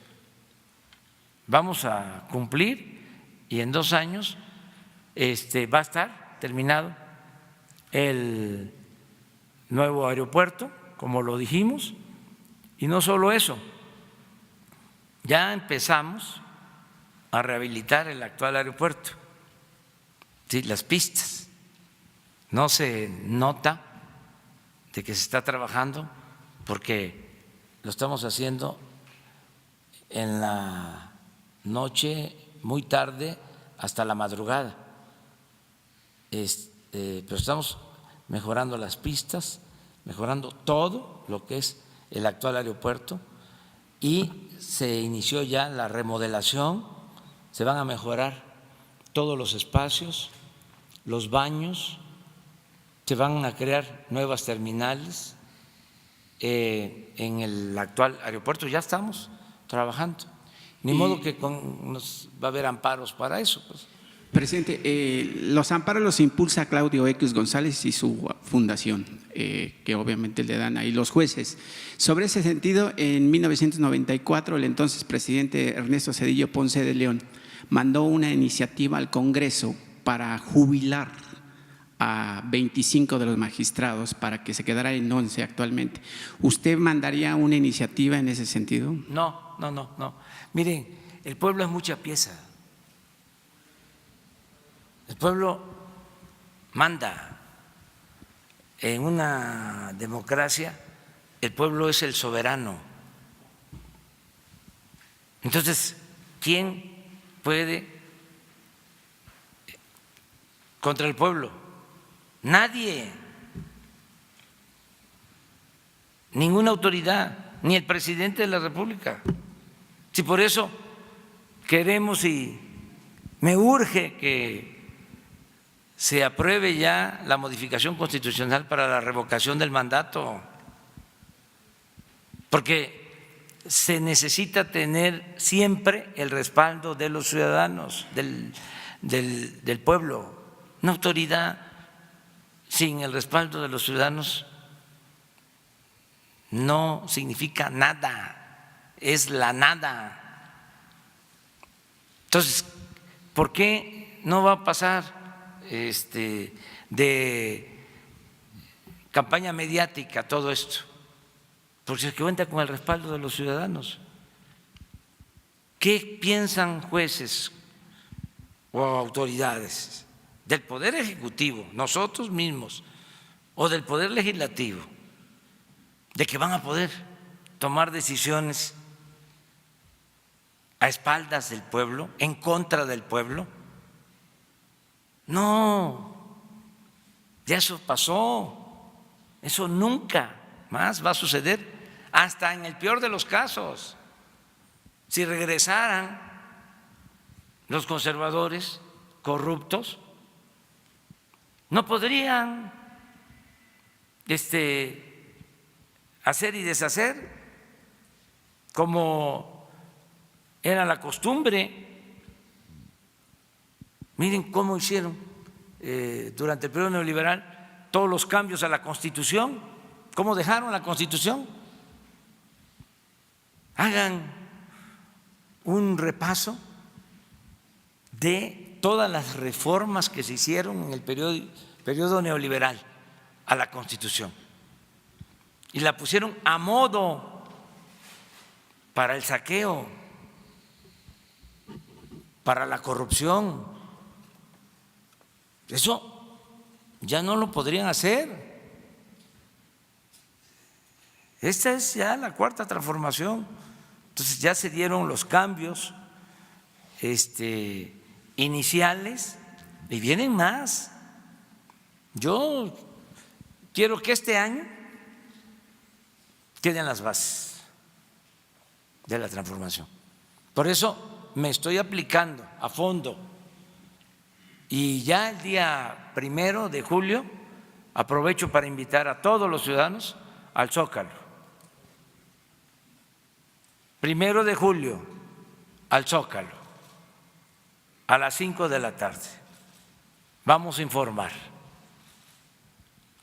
Vamos a cumplir y en 2 años va a estar terminado el nuevo aeropuerto, como lo dijimos, y no solo eso, ya empezamos a rehabilitar el actual aeropuerto, ¿sí? Las pistas, no se nota de que se está trabajando porque lo estamos haciendo en la noche, muy tarde, hasta la madrugada. Pero estamos mejorando las pistas, mejorando todo lo que es el actual aeropuerto, y se inició ya la remodelación, se van a mejorar todos los espacios, los baños, se van a crear nuevas terminales en el actual aeropuerto, ya estamos trabajando. Ni modo que nos va a haber amparos para eso, pues. Presidente, los amparos los impulsa Claudio X González y su fundación, que obviamente le dan ahí los jueces. Sobre ese sentido, en 1994, el entonces presidente Ernesto Zedillo Ponce de León mandó una iniciativa al Congreso para jubilar a 25 de los magistrados para que se quedara en 11 actualmente. ¿Usted mandaría una iniciativa en ese sentido? No. Miren, el pueblo es mucha pieza. El pueblo manda. En una democracia, el pueblo es el soberano. Entonces, ¿quién puede contra el pueblo? Nadie. Ninguna autoridad, ni el presidente de la República. Si por eso queremos y me urge que se apruebe ya la modificación constitucional para la revocación del mandato, porque se necesita tener siempre el respaldo de los ciudadanos, del pueblo. Una autoridad sin el respaldo de los ciudadanos no significa nada, es la nada. Entonces, ¿por qué no va a pasar de campaña mediática todo esto? Porque se cuenta con el respaldo de los ciudadanos. ¿Qué piensan jueces o autoridades del Poder Ejecutivo, nosotros mismos, o del Poder Legislativo, de que van a poder tomar decisiones a espaldas del pueblo, en contra del pueblo? No, ya eso pasó, eso nunca más va a suceder, hasta en el peor de los casos. Si regresaran los conservadores corruptos, no podrían hacer y deshacer como era la costumbre. Miren cómo hicieron durante el periodo neoliberal todos los cambios a la Constitución, cómo dejaron la Constitución. Hagan un repaso de todas las reformas que se hicieron en el periodo neoliberal a la Constitución y la pusieron a modo para el saqueo, para la corrupción. Eso ya no lo podrían hacer. Esta es ya la cuarta transformación. Entonces ya se dieron los cambios iniciales y vienen más. Yo quiero que este año queden las bases de la transformación. Por eso me estoy aplicando a fondo. Y ya el día 1 de julio aprovecho para invitar a todos los ciudadanos al Zócalo. 1 de julio al Zócalo a las 5 de la tarde. Vamos a informar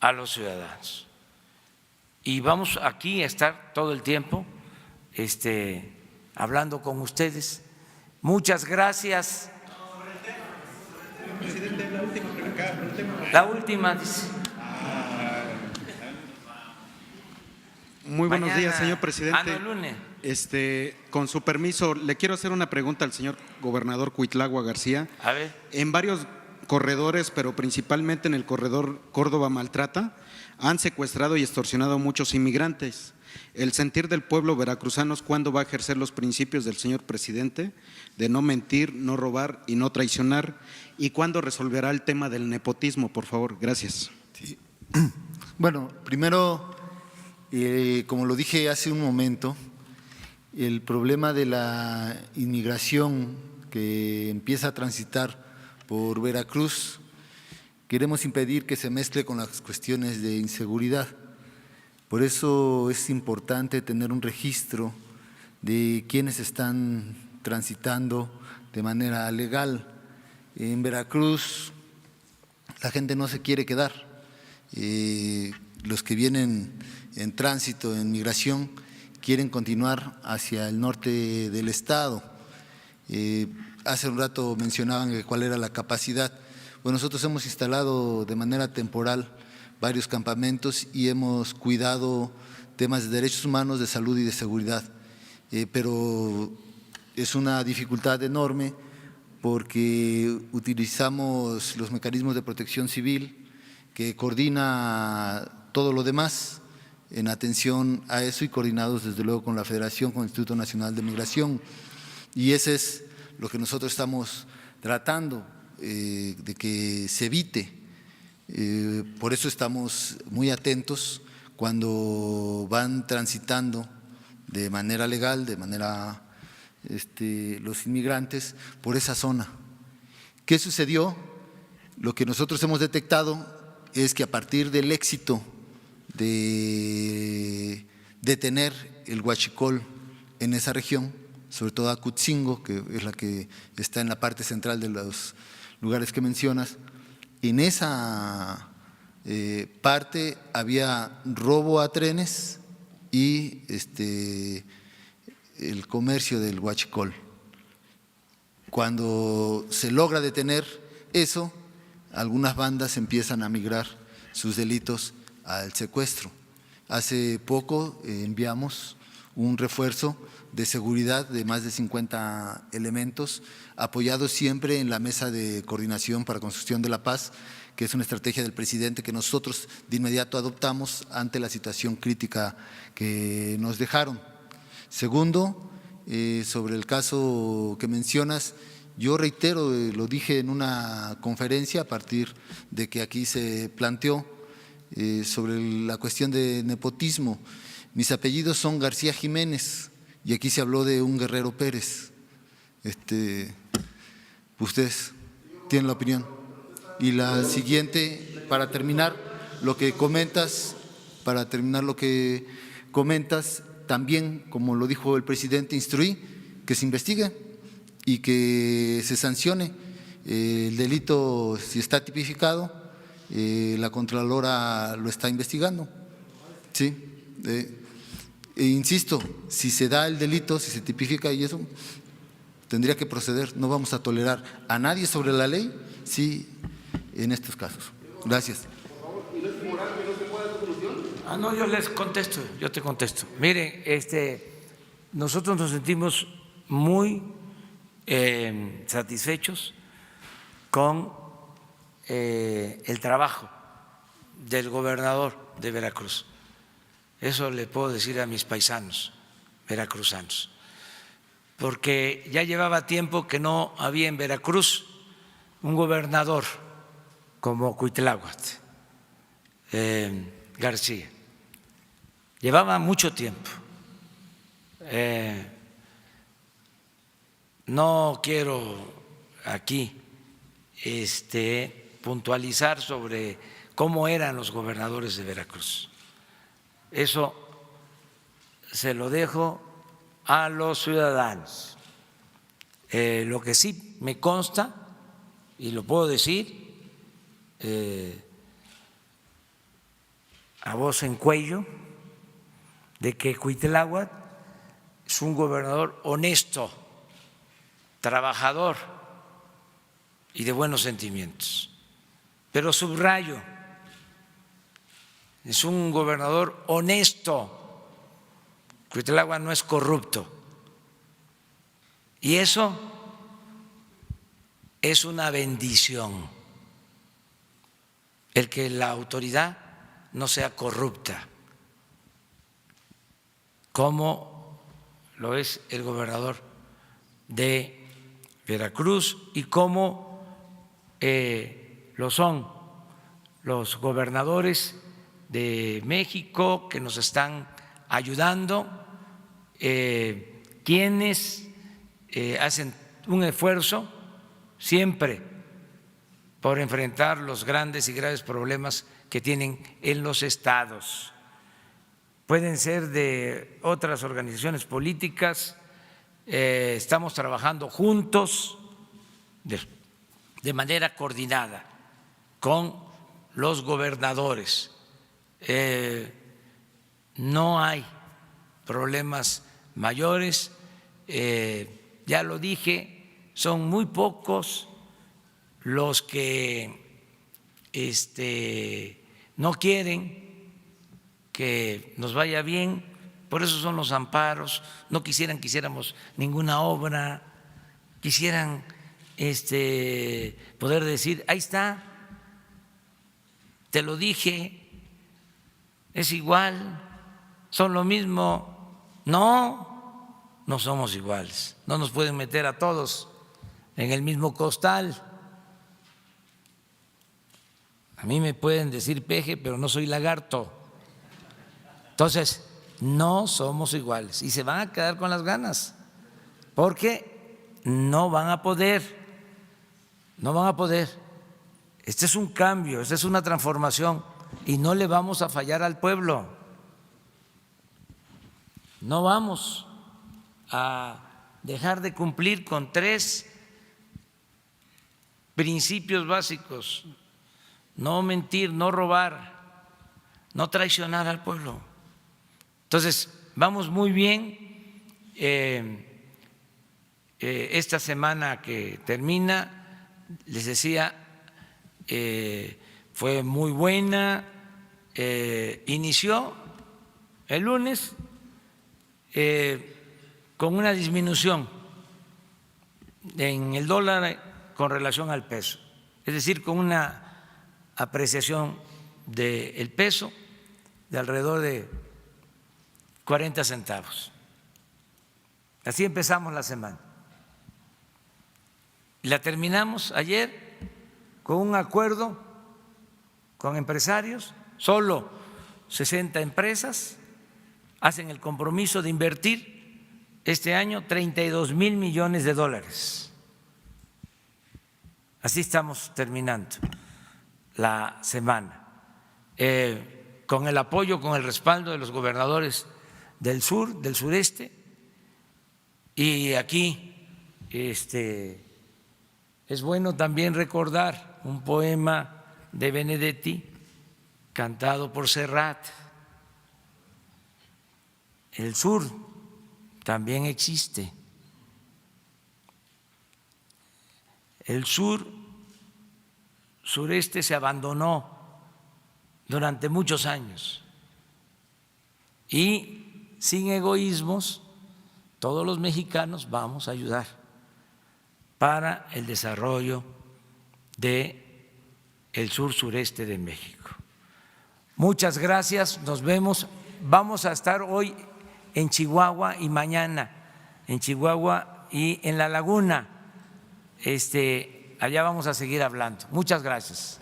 a los ciudadanos y vamos aquí a estar todo el tiempo hablando con ustedes. Muchas gracias. La última dice. Muy buenos Mañana. días, señor presidente. No, el lunes. Con su permiso, le quiero hacer una pregunta al señor gobernador Cuitlagua García. A ver. En varios corredores, pero principalmente en el corredor Córdoba-Maltrata, han secuestrado y extorsionado a muchos inmigrantes. El sentir del pueblo veracruzano, ¿cuándo va a ejercer los principios del señor presidente de no mentir, no robar y no traicionar? ¿Y cuándo resolverá el tema del nepotismo, por favor? Gracias. Sí. Bueno, primero, como lo dije hace un momento, el problema de la inmigración que empieza a transitar por Veracruz, queremos impedir que se mezcle con las cuestiones de inseguridad. Por eso es importante tener un registro de quienes están transitando de manera legal. En Veracruz la gente no se quiere quedar. Los que vienen en tránsito, en migración, quieren continuar hacia el norte del estado. Hace un rato mencionaban cuál era la capacidad. Bueno, nosotros hemos instalado de manera temporal varios campamentos y hemos cuidado temas de derechos humanos, de salud y de seguridad. Pero es una dificultad enorme porque utilizamos los mecanismos de protección civil que coordina todo lo demás en atención a eso y coordinados desde luego con la Federación, con el Instituto Nacional de Migración. Y ese es lo que nosotros estamos tratando de que se evite. Por eso estamos muy atentos cuando van transitando de manera legal, de manera los inmigrantes por esa zona. ¿Qué sucedió? Lo que nosotros hemos detectado es que a partir del éxito de detener el huachicol en esa región, sobre todo Acutzingo, que es la que está en la parte central de los lugares que mencionas, en esa parte había robo a trenes y el comercio del huachicol. Cuando se logra detener eso, algunas bandas empiezan a migrar sus delitos al secuestro. Hace poco enviamos un refuerzo de seguridad de más de 50 elementos, apoyados siempre en la Mesa de Coordinación para Construcción de la Paz, que es una estrategia del presidente que nosotros de inmediato adoptamos ante la situación crítica que nos dejaron. Segundo, sobre el caso que mencionas, yo reitero, lo dije en una conferencia a partir de que aquí se planteó sobre la cuestión de nepotismo. Mis apellidos son García Jiménez y aquí se habló de un Guerrero Pérez. Ustedes tienen la opinión. Y la siguiente, para terminar lo que comentas, también, como lo dijo el presidente, instruí que se investigue y que se sancione el delito si está tipificado. La Contralora lo está investigando. Sí. E insisto, si se da el delito, si se tipifica y eso, tendría que proceder. No vamos a tolerar a nadie sobre la ley, sí, en estos casos. Gracias. No, yo les contesto, yo te contesto. Miren, nosotros nos sentimos muy satisfechos con el trabajo del gobernador de Veracruz. Eso le puedo decir a mis paisanos veracruzanos, porque ya llevaba tiempo que no había en Veracruz un gobernador como Cuitláhuac García. Llevaba mucho tiempo. No quiero aquí puntualizar sobre cómo eran los gobernadores de Veracruz. Eso se lo dejo a los ciudadanos. Lo que sí me consta, y lo puedo decir a voz en cuello, de que Cuitláhuac es un gobernador honesto, trabajador y de buenos sentimientos. Pero subrayo, es un gobernador honesto. Cuitláhuac no es corrupto. Y eso es una bendición, el que la autoridad no sea corrupta, como lo es el gobernador de Veracruz y como lo son los gobernadores de México que nos están ayudando, quienes hacen un esfuerzo siempre por enfrentar los grandes y graves problemas que tienen en los estados. Pueden ser de otras organizaciones políticas, estamos trabajando juntos de manera coordinada con los gobernadores. No hay problemas mayores, ya lo dije, son muy pocos los que no quieren que nos vaya bien por eso son los amparos, no quisiéramos ninguna obra, quisieran poder decir, ahí está, te lo dije, es igual, son lo mismo. No, no somos iguales, no nos pueden meter a todos en el mismo costal. A mí me pueden decir peje, pero no soy lagarto. Entonces, no somos iguales y se van a quedar con las ganas, porque no van a poder, no van a poder. Este es un cambio, esta es una transformación y no le vamos a fallar al pueblo. No vamos a dejar de cumplir con 3 principios básicos: no mentir, no robar, no traicionar al pueblo. Entonces, vamos muy bien. Esta semana que termina, les decía, fue muy buena. Inició el lunes con una disminución en el dólar con relación al peso, es decir, con una apreciación del peso de alrededor de 40 centavos. Así empezamos la semana. Y la terminamos ayer con un acuerdo con empresarios. Solo 60 empresas hacen el compromiso de invertir este año 32,000 millones de dólares. Así estamos terminando la semana, con el apoyo, con el respaldo de los gobernadores del sur, del sureste. Y aquí es bueno también recordar un poema de Benedetti cantado por Serrat. El sur también existe. El sureste se abandonó durante muchos años y sin egoísmos todos los mexicanos vamos a ayudar para el desarrollo de el sur-sureste de México. Muchas gracias, nos vemos. Vamos a estar hoy en Chihuahua y mañana en Chihuahua y en La Laguna. Allá vamos a seguir hablando. Muchas gracias.